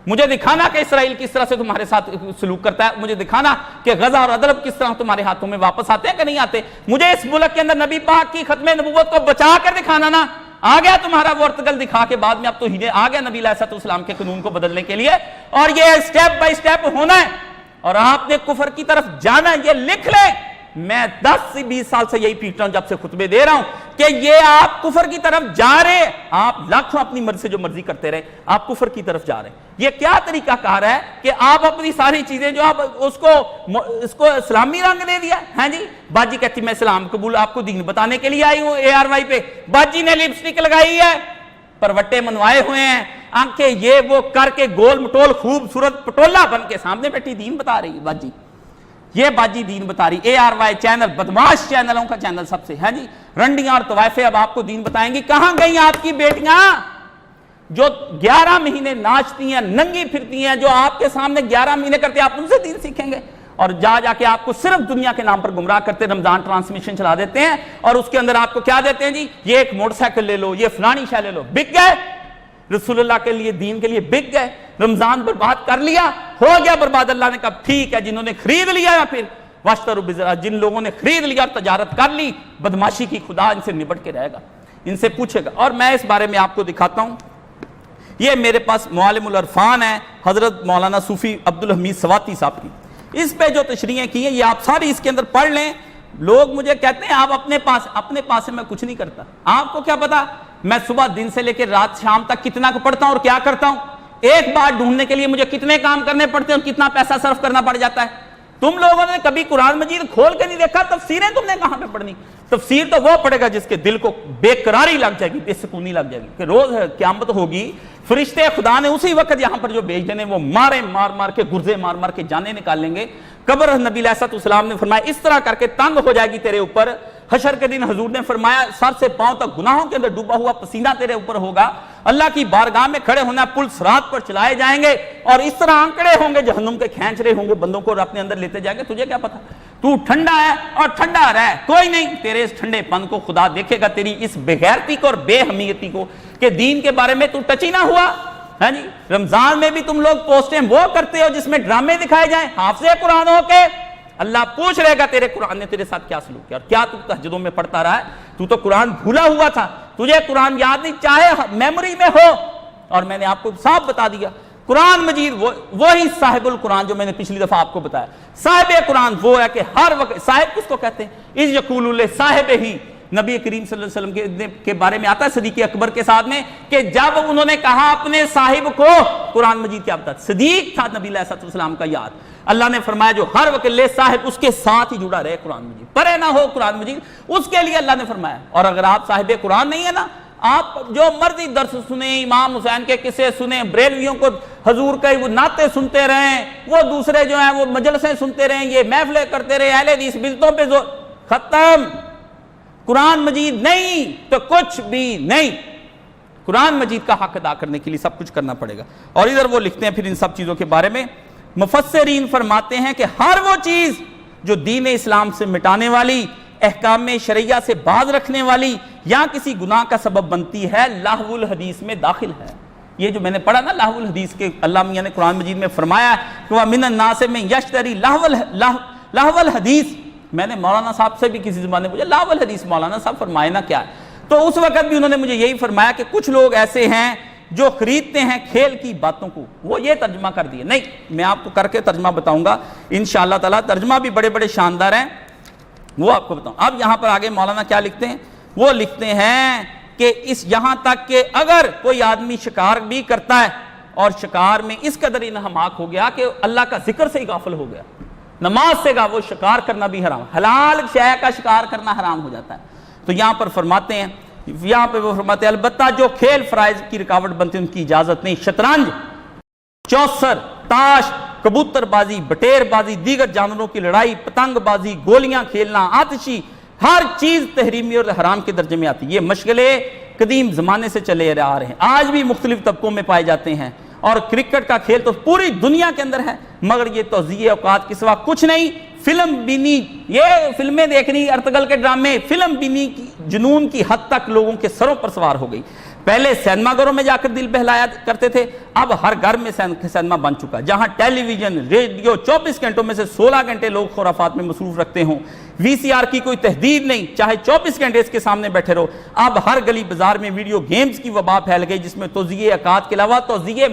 S2: مجھے دکھانا کہ اسرائیل کس طرح سے تمہارے ساتھ سلوک کرتا ہے, مجھے دکھانا کہ غزہ اور ادرب کس طرح تمہارے ہاتھوں میں واپس آتے ہیں کہ نہیں آتے. مجھے اس ملک کے اندر نبی پاک کی ختم نبوت کو بچا کر دکھانا نا. آ گیا تمہارا وہ ارطغرل دکھا کے بعد میں اب تو آ گیا نبی علیہ السلام کے قانون کو بدلنے کے لیے, اور یہ اسٹیپ بائی اسٹیپ ہونا ہے, اور آپ نے کفر کی طرف جانا ہے. یہ لکھ لیں, میں 10 سے 20 سال سے یہی پیٹ رہا ہوں جب سے خطبے دے رہا ہوں کہ یہ آپ کفر کی طرف جا رہے, آپ لاکھوں اپنی مرضی سے جو مرضی کرتے رہے, آپ کفر کی طرف جا رہے ہیں. یہ کیا طریقہ کار ہے کہ آپ اپنی ساری چیزیں جو آپ اس کو اسلامی رنگ دے دیا ہے. جی باجی کہتی میں اسلام قبول آپ کو دین بتانے کے لیے آئی ہوں, ARY پہ باجی نے لپسٹک لگائی ہے, پروٹے منوائے ہوئے ہیں, آنکھیں یہ وہ کر کے گول مٹول خوبصورت پٹولا بن کے سامنے بیٹھی دین بتا رہی ہے باجی. یہ باجی دین بتا رہی. ARY چینل بدماش چینلوں کا چینل سب سے ہے جی, رنڈیاں اور طوائفیں اب آپ کو دین بتائیں گی. کہاں گئی آپ کی بیٹیاں, جو 11 مہینے ناچتی ہیں، ننگی پھرتی ہیں، جو آپ کے سامنے 11 مہینے کرتے ہیں، آپ ان سے دین سیکھیں گے؟ اور جا کے آپ کو صرف دنیا کے نام پر گمراہ کرتے، رمضان ٹرانسمیشن چلا دیتے ہیں اور اس کے اندر آپ کو کیا دیتے ہیں جی؟ یہ ایک موٹر سائیکل لے لو، یہ فلانی شے لے لو۔ بک گئے رسول اللہ کے لیے، دین کے لیے بک گئے، رمضان برباد کر لیا، ہو گیا برباد۔ اللہ نے کہا ٹھیک ہے، جنہوں نے خرید لیا یا پھر واشتروا بذرا، جن لوگوں نے خرید لیا اور تجارت کر لی، بدماشی کی، خدا ان سے نبٹ کے رہے گا، ان سے پوچھے گا۔ اور میں اس بارے میں آپ کو دکھاتا ہوں، یہ میرے پاس معالم العرفان ہے حضرت مولانا صوفی عبدالحمید سواتی صاحب کی، اس پہ جو تشریحیں کی ہیں یہ آپ ساری اس کے اندر پڑھ لیں۔ لوگ مجھے کہتے ہیں آپ اپنے پاس سے میں کچھ نہیں کرتا، آپ کو کیا پتا میں صبح دن سے لے کے رات شام تک کتنا کو پڑھتا ہوں اور کیا کرتا ہوں، ایک بات ڈھونڈنے کے لیے مجھے کتنے کام کرنے پڑتے ہیں اور کتنا پیسہ صرف کرنا پڑ جاتا ہے۔ تم لوگوں نے کبھی قرآن مجید کھول کے نہیں دیکھا، تفسیریں تم نے کہاں پہ پڑھنی؟ تفسیر تو وہ پڑھے گا جس کے دل کو بے قراری لگ جائے گی، بے سکونی لگ جائے گی کہ روز قیامت ہوگی، فرشتے خدا نے اسی وقت یہاں پر جو بھیج دینے وہ مار کے گرزے مار کے جانے نکال لیں گے۔ قبر نبی علیہ السلام نے فرمایا اس طرح کر کے تنگ ہو جائے گی تیرے اوپر، حشر کے دن حضور نے فرمایا سر سے پاؤں تک گناہوں کے اندر ڈوبا ہوا پسینہ تیرے اوپر ہوگا، اللہ کی بارگاہ میں کھڑے ہونا، پل صراط پر چلائے جائیں گے اور اس طرح آنکڑے ہوں گے جہنم کے، کھینچ رہے ہوں گے بندوں کو اور اپنے اندر لیتے جائیں گے۔ تجھے کیا پتا، تو ٹھنڈا ہے اور ٹھنڈا رہ، کوئی نہیں، تیرے اس ٹھنڈے پن کو خدا دیکھے گا، تیری اس بغیرتی کو اور بے حمیتی کو کہ دین کے بارے میں تو ٹچ ہی نہ ہوا۔ ہاں جی، رمضان میں بھی تم لوگ پوسٹیں وہ کرتے ہو جس میں ڈرامے دکھائے جائیں، حافظ قرآن ہو کے اللہ پوچھ رہے گا تیرے قرآن نے تیرے ساتھ کیا سلوک کیا اور کیا تو تہجدوں میں پڑھتا رہا ہے، تو قرآن بھولا ہوا تھا، تجھے قرآن یاد نہیں، چاہے میموری میں ہو۔ اور میں نے آپ کو صاف بتا دیا قرآن مجید وہی صاحب القرآن جو میں نے پچھلی دفعہ آپ کو بتایا، صاحب قرآن وہ ہے کہ ہر وقت، صاحب کس کو کہتے ہیں؟ اذ یقول لصاحبہ ہی، نبی کریم صلی اللہ علیہ وسلم کے بارے میں آتا ہے صدیق اکبر کے ساتھ میں کہ جب انہوں نے کہا اپنے صاحب کو قرآن مجید کیا بتا، صدیق تھا نبی علیہ السلام کا یاد، اللہ نے فرمایا جو ہر وقت لے صاحب اس کے ساتھ ہی جڑا رہے قرآن مجید، پرے نہ ہو قرآن مجید، اس کے لیے اللہ نے فرمایا۔ اور اگر آپ صاحب قرآن نہیں ہے نا، آپ جو مرضی درس سنیں، امام حسین کے قصے سنیں، بریلویوں کو حضور کے وہ نعتیں سنتے رہیں، وہ دوسرے جو ہیں وہ مجلسیں سنتے رہیں، یہ محفلیں کرتے رہے، اہل حدیث بدعتوں پہ زور، ختم۔ قرآن مجید نہیں تو کچھ بھی نہیں۔ قرآن مجید کا حق ادا کرنے کے لیے سب کچھ کرنا پڑے گا۔ اور ادھر وہ لکھتے ہیں پھر ان سب چیزوں کے بارے میں، مفسرین فرماتے ہیں کہ ہر وہ چیز جو دین اسلام سے مٹانے والی، احکام شرعیہ سے باز رکھنے والی یا کسی گناہ کا سبب بنتی ہے، لہو الحدیث میں داخل ہے۔ یہ جو میں نے پڑھا نا لہو الحدیث کے، اللہ میاں نے قرآن مجید میں فرمایا کہ وَمِنَ النَّاسِ مَن يَشْتَرِي لہو الحدیث، میں نے مولانا صاحب سے بھی کسی زبان میں پوچھا لہو الحدیث مولانا صاحب فرمائے نا کیا ہے، تو اس وقت بھی انہوں نے مجھے یہی فرمایا کہ کچھ لوگ ایسے ہیں جو خریدتے ہیں کھیل کی باتوں کو، وہ یہ ترجمہ کر دیے۔ نہیں، میں آپ کو کر کے ترجمہ بتاؤں گا انشاءاللہ تعالیٰ، ترجمہ بھی بڑے بڑے شاندار ہیں، وہ آپ کو بتاؤں۔ اب یہاں پر آگے مولانا کیا لکھتے ہیں، وہ لکھتے ہیں کہ اس یہاں تک کہ اگر کوئی آدمی شکار بھی کرتا ہے اور شکار میں اس قدر انہماک ہو گیا کہ اللہ کا ذکر سے ہی غافل ہو گیا، نماز سے وہ شکار کرنا بھی حرام، حلال شے کا شکار کرنا حرام ہو جاتا ہے۔ تو یہاں پر فرماتے ہیں، یہاں پہ وہ فرماتے ہیں البتہ جو کھیل فرائض کی رکاوٹ بنتے ہیں ان کی اجازت نہیں، شطرنج، چوسر، تاش، کبوتر بازی، بٹیر بازی، دیگر جانوروں کی لڑائی، پتنگ بازی، گولیاں کھیلنا، آتشی، ہر چیز تحریمی اور حرام کے درجے میں آتی ہے۔ یہ مشغلے قدیم زمانے سے چلے آ رہے ہیں، آج بھی مختلف طبقوں میں پائے جاتے ہیں، اور کرکٹ کا کھیل تو پوری دنیا کے اندر ہے، مگر یہ توزیع اوقات کے سوا کچھ نہیں۔ فلم بینی، یہ فلمیں دیکھنی، ارطغرل کے ڈرامے، فلم بینی کی جنون کی حد تک لوگوں کے سروں پر سوار ہو گئی۔ پہلے سینما گھروں میں جا کر دل بہلایا کرتے تھے، اب ہر گھر میں سینما بن چکا، جہاں ٹیلی ویژن، ریڈیو 24 گھنٹوں میں سے 16 گھنٹے لوگ خرافات میں مصروف رکھتے ہوں، وی سی آر کی کوئی تحدید نہیں، چاہے 24 گھنٹے اس کے سامنے بیٹھے رہو۔ اب ہر گلی بازار میں ویڈیو گیمز کی وبا پھیل گئی، جس میں توزیع اوقات کے علاوہ توزیع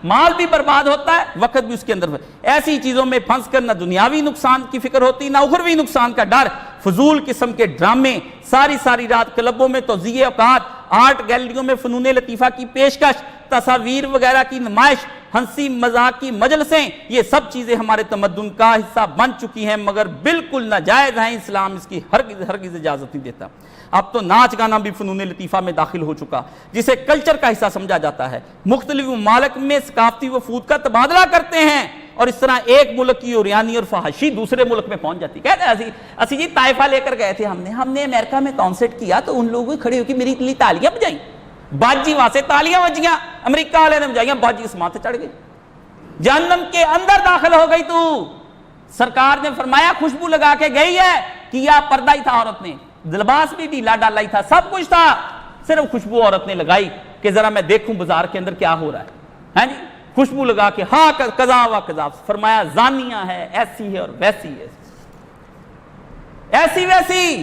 S2: مال بھی برباد ہوتا ہے، وقت بھی اس کے اندر۔ ایسی چیزوں میں پھنس کر نہ دنیاوی نقصان کی فکر ہوتی، نہ اخروی نقصان کا ڈر، فضول قسم کے ڈرامے، ساری رات کلبوں میں توزیع اوقات، آرٹ گیلریوں میں فنون لطیفہ کی پیشکش، تصاویر وغیرہ کی نمائش، ہنسی مذاق کی مجلسیں، یہ سب چیزیں ہمارے تمدن کا حصہ بن چکی ہیں، مگر بالکل ناجائز ہیں، اسلام اس کی ہرگز اجازت نہیں دیتا۔ اب تو ناچ گانا بھی فنون لطیفہ میں داخل ہو چکا، جسے کلچر کا حصہ سمجھا جاتا ہے۔ مختلف ممالک میں ثقافتی وفود کا تبادلہ کرتے ہیں، اور اس طرح ایک ملک کی اوریانی اور فحاشی دوسرے ملک میں پہنچ جاتی۔ کہتے ہیں اسی جی طائفہ لے کر گئے تھے، ہم نے امریکہ میں کانسرٹ کیا تو ان لوگوں کھڑے ہو کے میری لیے تالیاں بجائیں۔ باجی وہاں سے تالیاں بجیاں، امریکہ والے نے بجائیاں، باجی اسمان سے چڑھ گئی، جہنم کے اندر داخل ہو گئی تو۔ سرکار نے فرمایا خوشبو لگا کے گئی ہے، کیا پردہ ہی تھا عورت نے، لباس بھی ڈھیلا ڈالا ہی تھا، سب کچھ تھا، صرف خوشبو عورت نے لگائی کہ ذرا میں دیکھوں بازار کے اندر کیا ہو رہا ہے، جی خوشبو لگا کے ہاں قضا و قضا، فرمایا زانیہ ہے، ایسی ہے اور ویسی ہے، ایسی ویسی۔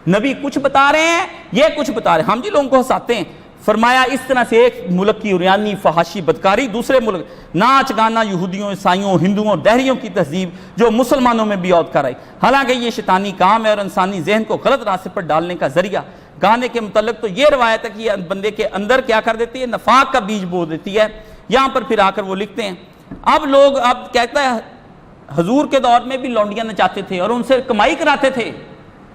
S2: نبی کچھ بتا رہے ہیں، یہ کچھ بتا رہے ہیں، ہم جی لوگوں کو ہنساتے ہیں۔ فرمایا اس طرح سے ایک ملک کی عریانی فحاشی بدکاری دوسرے ملک، ناچ گانا یہودیوں عیسائیوں ہندوؤں اور دہریوں کی تہذیب جو مسلمانوں میں بھی عود کر آئی، حالانکہ یہ شیطانی کام ہے اور انسانی ذہن کو غلط راستے پر ڈالنے کا ذریعہ۔ گانے کے متعلق تو یہ روایت ہے کہ یہ بندے کے اندر کیا کر دیتی ہے، نفاق کا بیج بو دیتی ہے۔ یہاں پر پھر آ کر وہ لکھتے ہیں اب لوگ، اب کہتا ہے حضور کے دور میں بھی لونڈیاں نچاتے تھے اور ان سے کمائی کراتے تھے،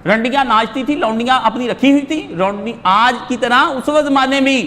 S2: رنڈیاں ناچتی تھی، لونڈیاں اپنی رکھی ہوئی تھی، لونڈی آج کی طرح اس وقت زمانے میں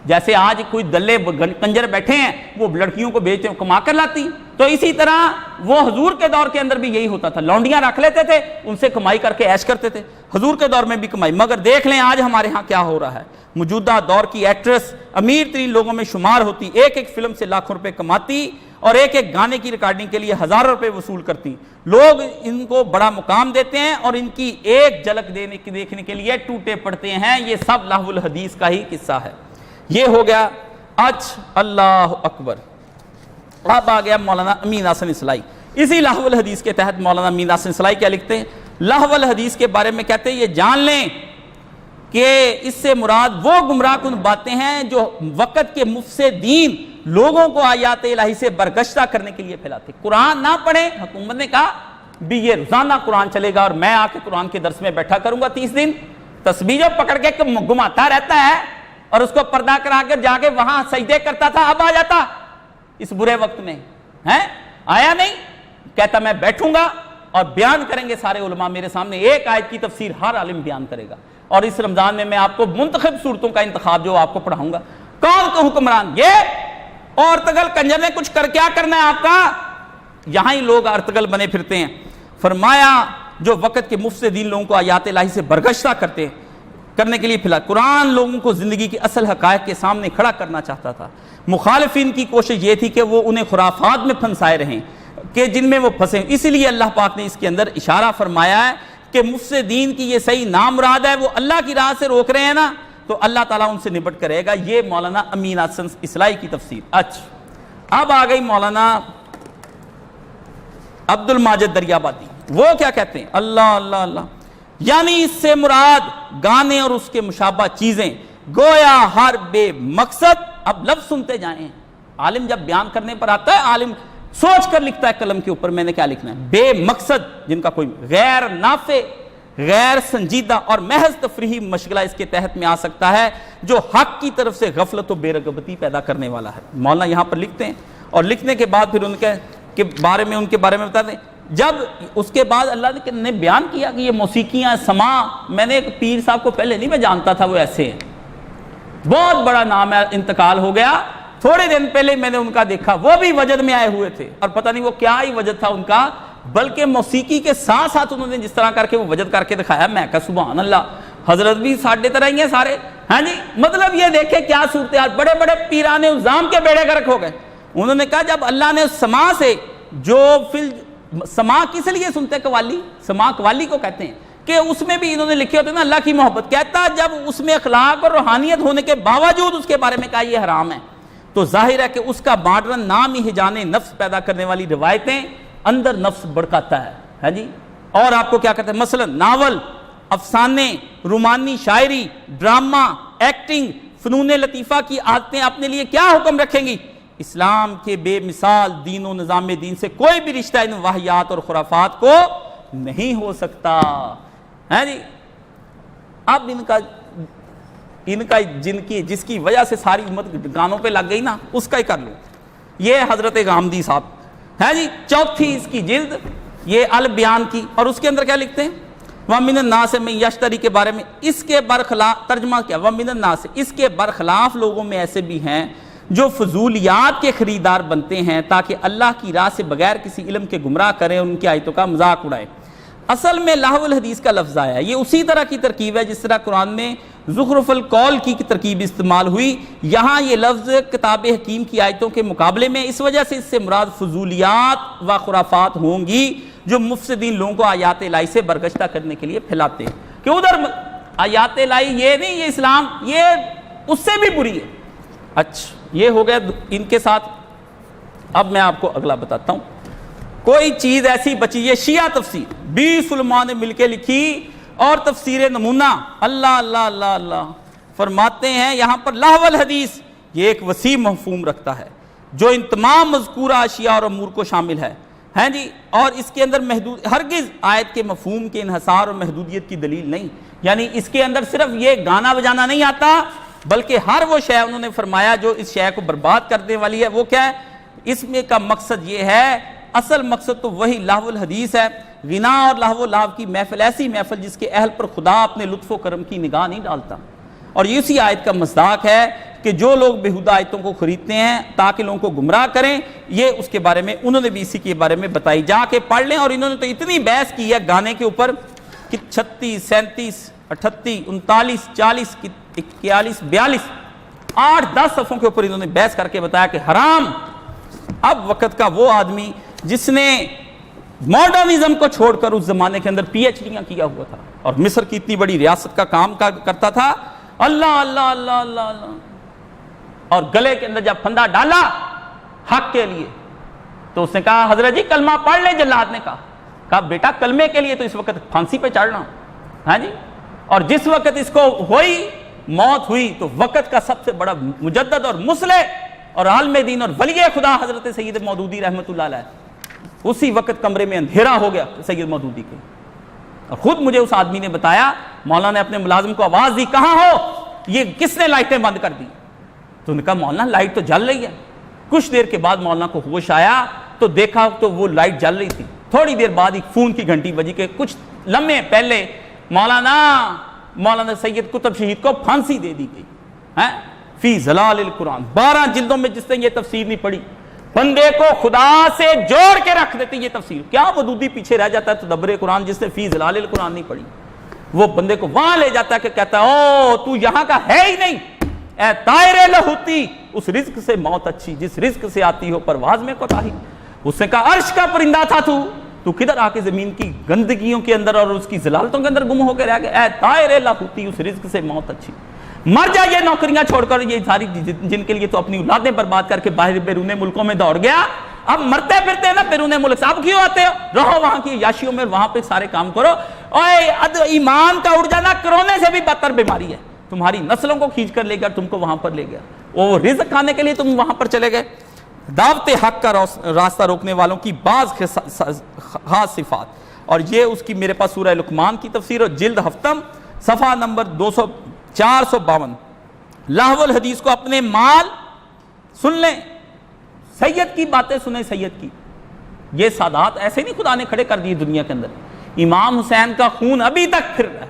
S2: جیسے آج کوئی دلے کنجر بیٹھے ہیں وہ لڑکیوں کو بیچتے ہیں کما کر لاتی، تو اسی طرح وہ حضور کے دور کے اندر بھی یہی ہوتا تھا، لونڈیاں رکھ لیتے تھے، ان سے کمائی کر کے عیش کرتے تھے، حضور کے دور میں بھی کمائی۔ مگر دیکھ لیں آج ہمارے ہاں کیا ہو رہا ہے، موجودہ دور کی ایکٹریس امیر ترین لوگوں میں شمار ہوتی، ایک ایک فلم سے لاکھوں روپے کماتی اور ایک ایک گانے کی ریکارڈنگ کے لیے ہزاروں روپے وصول کرتی، لوگ ان کو بڑا مقام دیتے ہیں اور ان کی ایک جھلک دیکھنے کے لیے ٹوٹے پڑتے ہیں۔ یہ سب لہو الحدیث کا ہی قصہ ہے۔ یہ ہو گیا اللہ اکبر۔ اب آ گیا مولانا امین حسن اصلاحی، اسی لہو الحدیث کے تحت مولانا امین حسن اصلاحی کیا لکھتے ہیں، لہو الحدیث کے بارے میں کہتے ہیں یہ جان لیں کہ اس سے مراد وہ گمراہ کن باتیں ہیں جو وقت کے مفسدین لوگوں کو آیات الہی سے برگشتہ کرنے کے لیے پھیلاتے۔ قرآن نہ پڑھیں، حکومت نے کہا بھی یہ روزانہ قرآن چلے گا اور میں آ کے قرآن کے درس میں بیٹھا کروں گا 30 دن، تسبیح جو پکڑ کے گھماتا رہتا ہے اور اس کو پردہ کرا کر جا کے وہاں سجدے کرتا تھا، اب آ جاتا اس برے وقت میں ہے، آیا نہیں، کہتا میں بیٹھوں گا اور بیان کریں گے سارے علماء میرے سامنے، ایک آیت کی تفسیر ہر عالم بیان کرے گا، اور اس رمضان میں آپ کو منتخب صورتوں کا انتخاب جو آپ کو پڑھاؤں گا۔ کون کا حکمران؟ یہ اور ارتگل کنجر نے کچھ کیا کرنا ہے آپ کا؟ یہاں ہی لوگ ارتگل بنے پھرتے ہیں۔ فرمایا جو وقت کے مفسدین لوگوں کو آیات الہی سے برگشتہ کرنے کے لیے پھیلا، قرآن لوگوں کو زندگی کی اصل حقائق کے سامنے کھڑا کرنا چاہتا تھا۔ مخالفین کی کوشش یہ تھی کہ وہ انہیں خرافات میں پھنسائے رہیں کہ جن میں وہ پھنسے، اسی لیے اللہ پاک نے اس کے اندر اشارہ فرمایا ہے کہ مفسدین کی یہ صحیح نام مراد ہے، وہ اللہ کی راہ سے روک رہے ہیں نا تو اللہ تعالیٰ ان سے نبٹ کرے گا۔ یہ مولانا امین حسن اصلاحی کی تفسیر۔ اچھا اب آ گئی مولانا عبد الماجد دریابادی، وہ کیا کہتے ہیں، اللہ اللہ اللہ، یعنی اس سے مراد گانے اور اس کے مشابہ چیزیں، گویا ہر بے مقصد، اب لفظ سنتے جائیں، عالم جب بیان کرنے پر آتا ہے عالم سوچ کر لکھتا ہے قلم کے اوپر میں نے کیا لکھنا ہے، بے مقصد جن کا کوئی غیر نافع، غیر سنجیدہ اور محض تفریحی مشغلہ اس کے تحت میں آ سکتا ہے جو حق کی طرف سے غفلت و بے رغبتی پیدا کرنے والا ہے۔ مولانا یہاں پر لکھتے ہیں اور لکھنے کے بعد پھر ان کے بارے میں بتاتے ہیں، جب اس کے بعد اللہ نے بیان کیا کہ یہ موسیقیاں سماع، میں نے ایک پیر صاحب کو پہلے نہیں میں جانتا تھا وہ ایسے ہیں، بہت بڑا نام ہے، انتقال ہو گیا، تھوڑے دن پہلے میں نے ان کا دیکھا، وہ بھی وجد میں آئے ہوئے تھے اور پتہ نہیں وہ کیا ہی وجد تھا ان کا، بلکہ موسیقی کے ساتھ ساتھ انہوں نے جس طرح کر کے وہ وجد کر کے دکھایا، میں کہا سبحان اللہ، حضرت بھی ساڑھے طرح ہی ہیں سارے، ہاں جی، مطلب یہ دیکھے کیا صورتحال، بڑے بڑے پیران عظام کے بیڑے گرک ہو گئے۔ انہوں نے کہا جب اللہ نے سماع سے جو سماع کس لیے سنتے قوالی، سماع قوالی کو کہتے ہیں کہ اس میں بھی انہوں نے لکھے ہوتے ہیں نا اللہ کی محبت، کہتا جب اس میں اخلاق اور روحانیت ہونے کے باوجود اس کے بارے میں کہا یہ حرام ہے تو ظاہر ہے کہ اس کا ماڈرن نام ہی ہجان نفس پیدا کرنے والی روایتیں اندر نفس بڑکاتا ہے جی۔ اور آپ کو کیا کہتے ہیں، مثلا ناول، افسانے، رومانی شاعری، ڈرامہ، ایکٹنگ، فنون لطیفہ کی عادتیں اپنے لیے کیا حکم رکھیں گی؟ اسلام کے بے مثال دین و نظام دین سے کوئی بھی رشتہ ان واہیات اور خرافات کو نہیں ہو سکتا ہے جی۔ اب ان کا جس کی وجہ سے ساری امت گانوں پہ لگ گئی نا، اس کا ہی کر لوں۔ یہ حضرت غامدی صاحب ہے جی، چوتھی اس کی جلد، یہ البیان کی، اور اس کے اندر کیا لکھتے ہیں، وَمِنَ النَّاسِ مَن یشتری کے بارے میں، اس کے برخلاف ترجمہ کیا، وَمِنَ النَّاسِ، اس کے برخلاف لوگوں میں ایسے بھی ہیں جو فضولیات کے خریدار بنتے ہیں تاکہ اللہ کی راہ سے بغیر کسی علم کے گمراہ کریں، ان کی آیتوں کا مذاق اڑائیں۔ اصل میں لہو الحدیث کا لفظ آیا ہے، یہ اسی طرح کی ترکیب ہے جس طرح قرآن میں زخرف القول کی ترکیب استعمال ہوئی. یہاں یہ لفظ کتاب حکیم کی آیتوں کے مقابلے میں اس وجہ سے اس سے مراد فضولیات و خرافات ہوں گی جو مفسدین لوگوں کو آیات الہی سے برگشتہ کرنے کے لیے پھیلاتے ہیں. کہ ادھر آیات الہی یہ نہیں، یہ اسلام یہ اس سے بھی بری ہے. اچھا یہ ہو گیا ان کے ساتھ. اب میں آپ کو اگلا بتاتا ہوں. کوئی چیز ایسی بچی، یہ شیعہ تفسیر 20 علماء نے مل کے لکھی اور تفسیر نمونہ. اللہ اللہ اللہ اللہ فرماتے ہیں یہاں پر لہو الحدیث یہ ایک وسیع مفہوم رکھتا ہے جو ان تمام مذکورہ اشیاء اور امور کو شامل ہے. ہیں جی، اور اس کے اندر محدود ہرگز آیت کے مفہوم کے انحصار اور محدودیت کی دلیل نہیں. یعنی اس کے اندر صرف یہ گانا بجانا نہیں آتا، بلکہ ہر وہ شے انہوں نے فرمایا جو اس شے کو برباد کرنے والی ہے. وہ کیا ہے؟ اس میں کا مقصد یہ ہے، اصل مقصد تو وہی لہو الحدیث ہے. غنا اور لہو و لعب کی محفل ایسی محفل جس کے اہل پر خدا اپنے لطف و کرم کی نگاہ نہیں ڈالتا. اور یہ اسی آیت کا مصداق ہے کہ جو لوگ بیہودہ آیتوں کو خریدتے ہیں تاکہ لوگوں کو گمراہ کریں، یہ اس کے بارے میں انہوں نے بھی اسی کے بارے میں بتائی. جا کے پڑھ لیں. اور انہوں نے تو اتنی بحث کی ہے گانے کے اوپر کہ 36 37 38 39 40 41 42 8-10 صفحوں کے اوپر انہوں نے بحث کر کے بتایا کہ حرام. اب وقت کا وہ آدمی جس نے ماڈرنزم کو چھوڑ کر اس زمانے کے اندر پی ایچ ڈیاں کیا ہوا تھا اور مصر کی اتنی بڑی ریاست کا کام کرتا تھا، اللہ اللہ اللہ اللہ اللہ، اور گلے کے اندر جب پھندا ڈالا حق کے لیے تو اس نے کہا حضرت جی کلمہ پڑھ لیں. جلاد نے کہا بیٹا کلمے کے لیے تو اس وقت پھانسی پہ چڑھنا. ہاں جی، اور جس وقت اس کو ہوئی موت ہوئی تو وقت کا سب سے بڑا مجدد اور مصلح اور عالم دین اور ولی خدا حضرت سید مودودی رحمۃ اللہ علیہ، اسی وقت کمرے میں اندھیرا ہو گیا سید مودودی کے. اور خود مجھے اس آدمی نے بتایا، مولانا نے اپنے ملازم کو آواز دی کہاں ہو، یہ کس نے لائٹیں بند کر دی؟ تو نے کہا مولانا لائٹ تو جل رہی ہے. کچھ دیر کے بعد مولانا کو ہوش آیا تو دیکھا تو وہ لائٹ جل رہی تھی. تھوڑی دیر بعد ایک فون کی گھنٹی بجی کہ کچھ لمحے پہلے مولانا سید قطب شہید کو پھانسی دے دی گئی فی ظلال القرآن. 12 جلدوں میں جس نے یہ تفسیر نہیں پڑھی، بندے کو خدا سے جوڑ کے رکھ دیتی یہ تفسیر. کیا مودودی پیچھے رہ جاتا ہے تدبر قرآن جس نے فی ظلال القرآن نہیں پڑھی، وہ بندے کو وہاں لے جاتا ہے کہ کہتا ہے او تو یہاں کا ہے ہی نہیں، اے طائر لہوتی اس رزق سے موت اچھی جس رزق سے آتی ہو پرواز میں کوتاہی. اس نے کہا عرش کا پرندہ تھا تو کدھر آ کے زمین کی گندگیوں کے اندر اور اس کی ضلالتوں کے اندر گم ہو کے رہ گیا. اے طائر لہوتی اس رزق سے موت اچھی، مر جا یہ نوکریاں چھوڑ کر، یہ ساری جن کے لیے تو اپنی اولادیں برباد کر کے باہر بیرون ملکوں میں دوڑ گیا. اب مرتے پھرتے ہیں نا بیرون ملک سے، اب کیوں آتے ہو؟ رہو وہاں کی یاشیوں میں، وہاں پہ سارے کام کرو. اوے ایمان کا اڑ جانا کرونے سے بھی بدتر بیماری ہے. تمہاری نسلوں کو کھینچ کر لے گیا، تم کو وہاں پر لے گیا. وہ رزق کھانے کے لیے تم وہاں پر چلے گئے. دعوت حق کا راستہ روکنے والوں کی بعض خاص صفات، اور یہ اس کی میرے پاس سورہ لقمان کی تفسیر اور جلد ہفتم صفحہ نمبر 452. لہو الحدیث کو اپنے مال سن لیں، سید کی باتیں سنیں. سید کی یہ سادات ایسے نہیں خدا نے کھڑے کر دیے دنیا کے اندر. امام حسین کا خون ابھی تک پھر رہا ہے،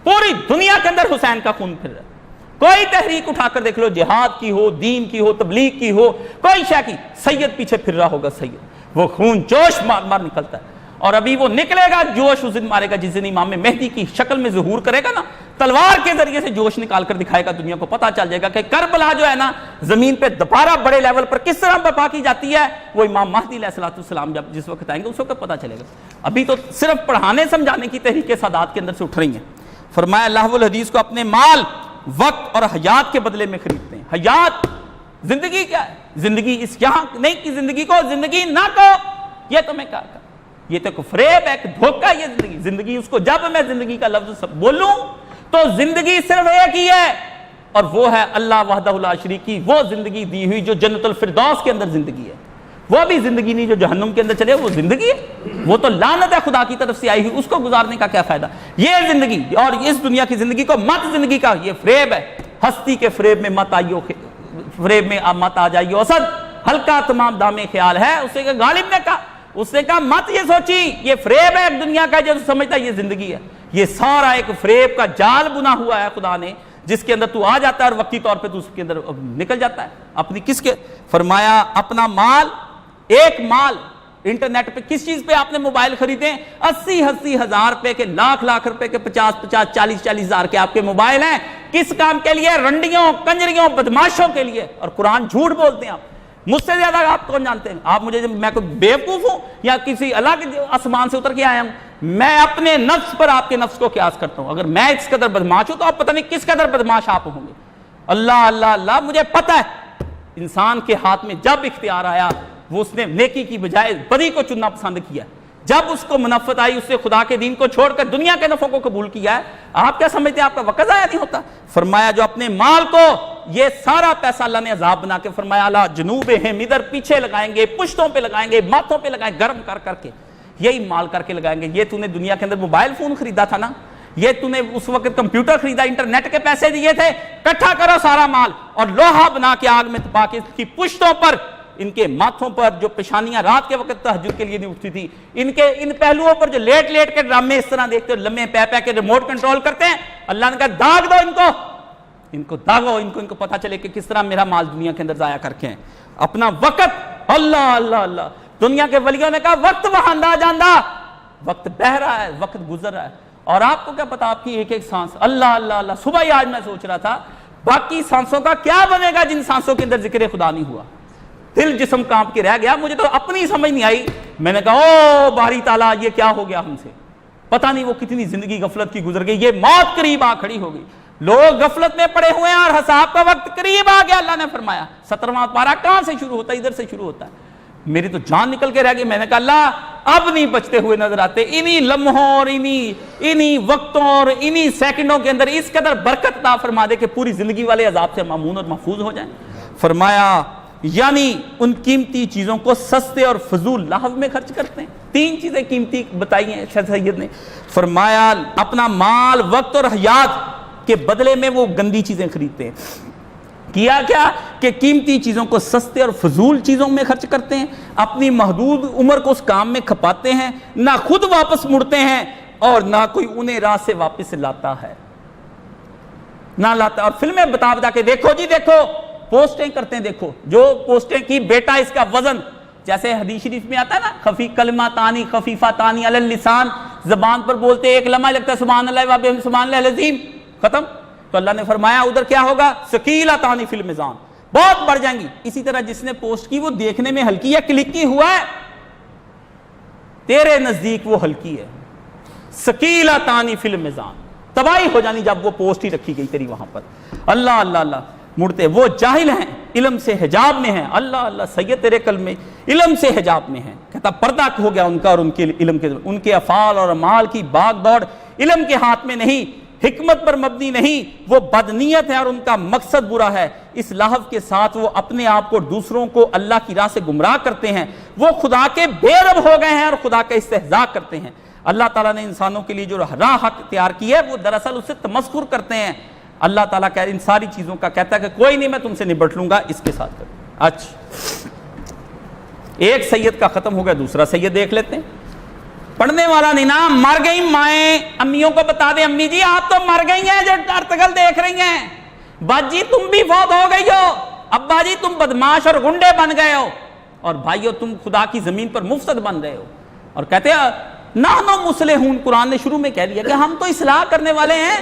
S2: پوری دنیا کے اندر حسین کا خون پھر رہا ہے. کوئی تحریک اٹھا کر دیکھ لو، جہاد کی ہو، دین کی ہو، تبلیغ کی ہو، کوئی شے کی، سید پیچھے پھر رہا ہوگا. سید وہ خون جوش مار مار نکلتا ہے. اور ابھی وہ نکلے گا جوش اس دن مارے گا جس دن امام مہدی کی شکل میں ظہور کرے گا نا، تلوار کے ذریعے سے جوش نکال کر دکھائے گا. دنیا کو پتا چل جائے گا کہ کربلا جو ہے نا زمین پہ دوبارہ بڑے لیول پر کس طرح برپا کی جاتی ہے. وہ امام مہدی علیہ السلام جب جس وقت آئیں گے اس وقت پتا چلے گا. ابھی تو صرف پڑھانے سمجھانے کی تحریک سادات کے اندر سے اٹھ رہی ہیں. فرمایا لہو الحدیث کو اپنے مال، وقت اور حیات کے بدلے میں خریدتے ہیں. حیات زندگی کیا ہے؟ زندگی اس یہاں نہیں کی زندگی کو زندگی نہ کو، یہ تو میں کہا یہ تو فریب ہے، دھوکہ. یہ زندگی اس کو جب میں زندگی کا لفظ بولوں تو زندگی صرف ایک ہی ہے، اور وہ ہے اللہ وحدہ لا شریک کی وہ زندگی دی ہوئی جو جنت الفردوس کے اندر زندگی ہے. وہ بھی زندگی نہیں جو جہنم کے اندر چلے، وہ زندگی ہے، وہ تو لعنت ہے خدا کی طرف سے آئی ہوئی. اس کو گزارنے کا کیا فائدہ؟ یہ زندگی اور اس دنیا کی زندگی کو مت زندگی کا یہ فریب ہے. ہستی کے فریب میں مت آئیو، فریب میں مت آ جائیو اسد، ہلکا تمام دام خیال ہے. اسے کہ غالب نے کہا، اس نے کہا مت یہ سوچی یہ فریب ہے دنیا کا جو سمجھتا یہ زندگی ہے. یہ سارا ایک فریب کا جال بنا ہوا ہے خدا نے، جس کے اندر تو آ جاتا ہے اور وقتی طور پہ تو اس کے اندر نکل جاتا ہے. اپنی کس کے فرمایا اپنا مال، ایک مال انٹرنیٹ پہ کس چیز پہ آپ نے موبائل خریدے 80 ہزار روپے کے، لاکھ روپے کے، 50 40 ہزار کے آپ کے موبائل ہیں. کس کام کے لیے؟ رنڈیوں، کنجریوں، بدماشوں کے لیے. اور قرآن جھوٹ بولتے ہیں. آپ مجھ سے زیادہ آپ کون جانتے ہیں؟ آپ مجھے، میں کوئی بیوقوف ہوں یا کسی الگ آسمان سے اتر کے آیا ہوں؟ میں اپنے نفس پر آپ کے نفس کو قیاس کرتا ہوں. اگر میں اس قدر بدماش ہوں تو آپ پتہ نہیں کس قدر بدماش آپ ہوں گے. اللہ اللہ اللہ. مجھے پتہ ہے انسان کے ہاتھ میں جب اختیار آیا وہ اس نے نیکی کی بجائے بدی کو چننا پسند کیا. جب اس کو منفعت آئی اس نے خدا کے دین کو چھوڑ کر دنیا کے نفعوں کو قبول کیا ہے. آپ کیا سمجھتے ہیں آپ کا وقت ضائع نہیں ہوتا؟ فرمایا جو اپنے مال کو، یہ سارا پیسہ اللہ نے عذاب بنا کے فرمایا اللہ جنوبہم، ادھر پیچھے لگائیں گے، پشتوں پہ لگائیں گے، ماتھوں پہ لگائیں گے، گرم کر کر کے یہی مال کر کے لگائیں گے. یہ تو نے دنیا کے اندر موبائل فون خریدا تھا نا، یہ تو نے اس وقت کمپیوٹر خریدا، انٹرنیٹ کے پیسے دیے تھے، اکٹھا کرو سارا مال اور لوہا بنا کے آگ میں تپا کے اس کی پشتوں پر، ان کے ماتھوں پر جو پیشانیاں رات کے وقت تہجد کے لیے نہیں اٹھتی تھی، ان پہلوؤں پر جو لیٹ لیٹ کے ڈرامے اس طرح دیکھتے ہو، لمحے پہ پہ کے ریموٹ کنٹرول کرتے ہیں. اللہ نے کہا داغ دو ان کو داغو، ان کو پتہ چلے کہ کس طرح میرا مال دنیا کے اندر ضائع کر کے ہیں. اپنا وقت، اللہ اللہ اللہ. دنیا کے ولیوں نے کہا وقت وہاں نہ جاندہ، وقت بہ رہا ہے، وقت گزر رہا ہے. اور آپ کو کیا پتا آپ کی ایک ایک سانس، اللہ اللہ اللہ. صبح ہی آج میں سوچ رہا تھا باقی سانسوں کا کیا بنے گا جن سانسوں کے اندر ذکر خدا نہیں ہوا. دل جسم کانپ کے رہ گیا. مجھے تو اپنی سمجھ نہیں آئی. میں نے کہا او باری تعالیٰ یہ کیا ہو گیا ہم سے؟ پتہ نہیں وہ کتنی زندگی غفلت کی گزر گئی. یہ موت قریب آ کھڑی ہو گئی. لوگ غفلت میں پڑے ہوئے ہیں اور حساب کا وقت قریب آ گیا. اللہ نے فرمایا 17واں پارہ کہاں سے شروع ہوتا ہے؟ ادھر سے شروع ہوتا ہے. میری تو جان نکل کے رہ گئی. میں نے کہا اللہ اب نہیں بچتے ہوئے نظر آتے. انہی لمحوں اور انہی وقتوں اور انہی سیکنڈوں کے اندر اس قدر برکت عطا فرما دے کہ پوری زندگی والے عذاب سے مامون اور محفوظ ہو جائیں. فرمایا یعنی ان قیمتی چیزوں کو سستے اور فضول لہو میں خرچ کرتے ہیں. 3 چیزیں قیمتی بتائی ہیں شیخ سید نے. فرمایا اپنا مال، وقت اور حیات کے بدلے میں وہ گندی چیزیں خریدتے ہیں. کیا کہ قیمتی چیزوں کو سستے اور فضول چیزوں میں خرچ کرتے ہیں. اپنی محدود عمر کو اس کام میں کھپاتے ہیں، نہ خود واپس مڑتے ہیں اور نہ کوئی انہیں راہ سے واپس لاتا ہے، نہ لاتا. اور فلمیں بتا کے دیکھو جی، دیکھو پوسٹیں کرتے ہیں، دیکھو جو پوسٹیں کی بیٹا اس کا وزن، جیسے حدیث شریف میں آتا ہے نا خفی کلماتانی خفیفاتانی علی اللسان، زبان پر بولتے ایک لمحہ لگتا ہے سبحان اللہ و بحمدہ سبحان اللہ العظیم، ختم. تو اللہ نے فرمایا ادھر کیا ہوگا؟ ثقیلتان فی المیزان، بہت بڑھ جائیں گی. اسی طرح جس نے پوسٹ کی وہ دیکھنے میں ہلکی ہے، کلک کی ہوا ہے، تیرے نزدیک وہ ہلکی ہے. ثقیلتان فی المیزان، تباہی ہو جانی جب وہ پوسٹ ہی رکھی گئی تیری وہاں پر. اللہ اللہ اللہ. مڑتے وہ جاہل ہیں، علم سے حجاب میں ہیں. اللہ اللہ سید تیرے قلب میں علم سے حجاب میں ہیں. کہتا پردہ ہو گیا ان کا اور ان کے علم کے، ان کے افعال اور اعمال کی باغ دوڑ علم کے ہاتھ میں نہیں، حکمت پر مبنی نہیں، وہ بدنیت ہے اور ان کا مقصد برا ہے. اس لہو کے ساتھ وہ اپنے آپ کو دوسروں کو اللہ کی راہ سے گمراہ کرتے ہیں. وہ خدا کے بے رب ہو گئے ہیں اور خدا کا استہزاء کرتے ہیں. اللہ تعالیٰ نے انسانوں کے لیے جو راہ حق تیار کی ہے وہ دراصل اس سے تمسخر کرتے ہیں. اللہ تعالیٰ کہہ ان ساری چیزوں کا کہتا ہے کہ کوئی نہیں، میں تم سے نبٹ لوں گا اس کے ساتھ کروں. اچھا ایک سید کا ختم ہو گیا، دوسرا سید دیکھ لیتے ہیں. پڑھنے والا نہیں نا، مر گئی مائیں. امیوں کو بتا دیں امی جی آپ تو مر گئی ہیں جو ارتگل دیکھ رہی ہیں. باجی تم بھی فوت ہو گئی ہو. ابا جی تم بدماش اور گنڈے بن گئے ہو. اور بھائیو تم خدا کی زمین پر مفسد بن رہے ہو. اور کہتے ہیں نحن مصلحون، قرآن نے شروع میں کہہ دیا کہ ہم تو اصلاح کرنے والے ہیں،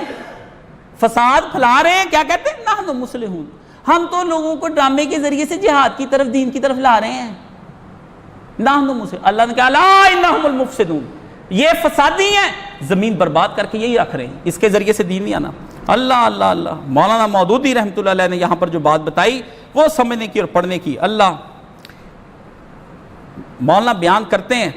S2: فساد پھیلا رہے ہیں. کیا کہتے ہیں؟ نحن مصلحون، ہم تو لوگوں کو ڈرامے کے ذریعے سے جہاد کی طرف، دین کی طرف لا رہے ہیں. نحن مصلحون. اللہ نے کہا لا انہم المفسدون، یہ فسادی ہیں، زمین برباد کر کے یہی رکھ رہے ہیں، اس کے ذریعے سے دین نہیں آنا. اللہ اللہ اللہ. مولانا مودودی رحمۃ اللہ علیہ نے یہاں پر جو بات بتائی وہ سمجھنے کی اور پڑھنے کی. اللہ مولانا بیان کرتے ہیں،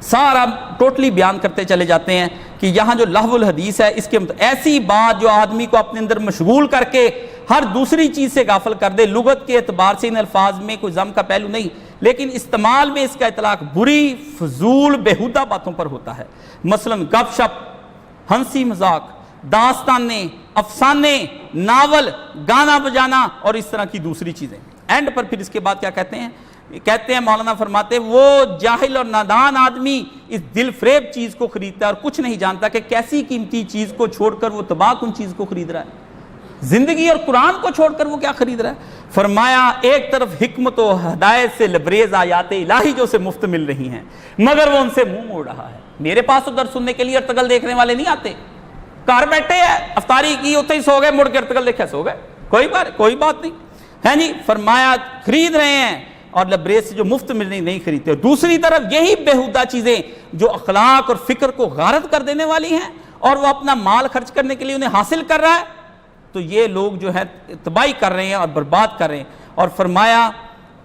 S2: سارا ٹوٹلی بیان کرتے چلے جاتے ہیں کہ یہاں جو لہو الحدیث ہے اس کے ایسی بات جو آدمی کو اپنے اندر مشغول کر کے ہر دوسری چیز سے غافل کر دے. لغت کے اعتبار سے ان الفاظ میں کوئی ذم کا پہلو نہیں، لیکن استعمال میں اس کا اطلاق بری، فضول، بیہودہ باتوں پر ہوتا ہے. مثلا گپ شپ، ہنسی مذاق، داستانیں، افسانے، ناول، گانا بجانا اور اس طرح کی دوسری چیزیں. اینڈ پر پھر اس کے بعد کیا کہتے ہیں مولانا فرماتے وہ جاہل اور نادان آدمی اس دل فریب چیز کو خریدتا ہے اور کچھ نہیں جانتا کہ کیسی قیمتی چیز کو چھوڑ کر وہ تباہ کن چیز کو خرید رہا ہے. زندگی اور قرآن کو چھوڑ کر وہ کیا خرید رہا ہے. فرمایا ایک طرف حکمت و ہدایت سے لبریز آیات الہی جو سے مفت مل رہی ہیں مگر وہ ان سے منہ موڑ رہا ہے. میرے پاس تو درس سننے کے لیے ارتگل دیکھنے والے نہیں آتے. گھر بیٹھے ہیں، افطاری کی اتنے ہی سو گئے، مڑ کے ارتقل دیکھا سو گئے، کوئی بات نہیں ہے جی۔ فرمایا خرید رہے ہیں اور لبریز سے جو مفت مل رہی نہیں خریدتے، اور دوسری طرف یہی بےہودہ چیزیں جو اخلاق اور فکر کو غارت کر دینے والی ہیں اور وہ اپنا مال خرچ کرنے کے لیے انہیں حاصل کر رہا ہے، تو یہ لوگ جو ہے تباہی کر رہے ہیں اور برباد کر رہے ہیں۔ اور فرمایا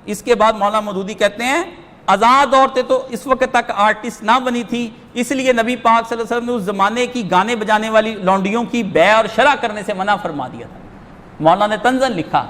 S2: اس کے بعد مولانا مودودی کہتے ہیں آزاد عورتیں تو اس وقت تک آرٹسٹ نہ بنی تھی، اس لیے نبی پاک صلی اللہ علیہ وسلم نے اس زمانے کی گانے بجانے والی لونڈیوں کی بیع اور شرع کرنے سے منع فرما دیا تھا۔ مولانا نے طنزاً لکھا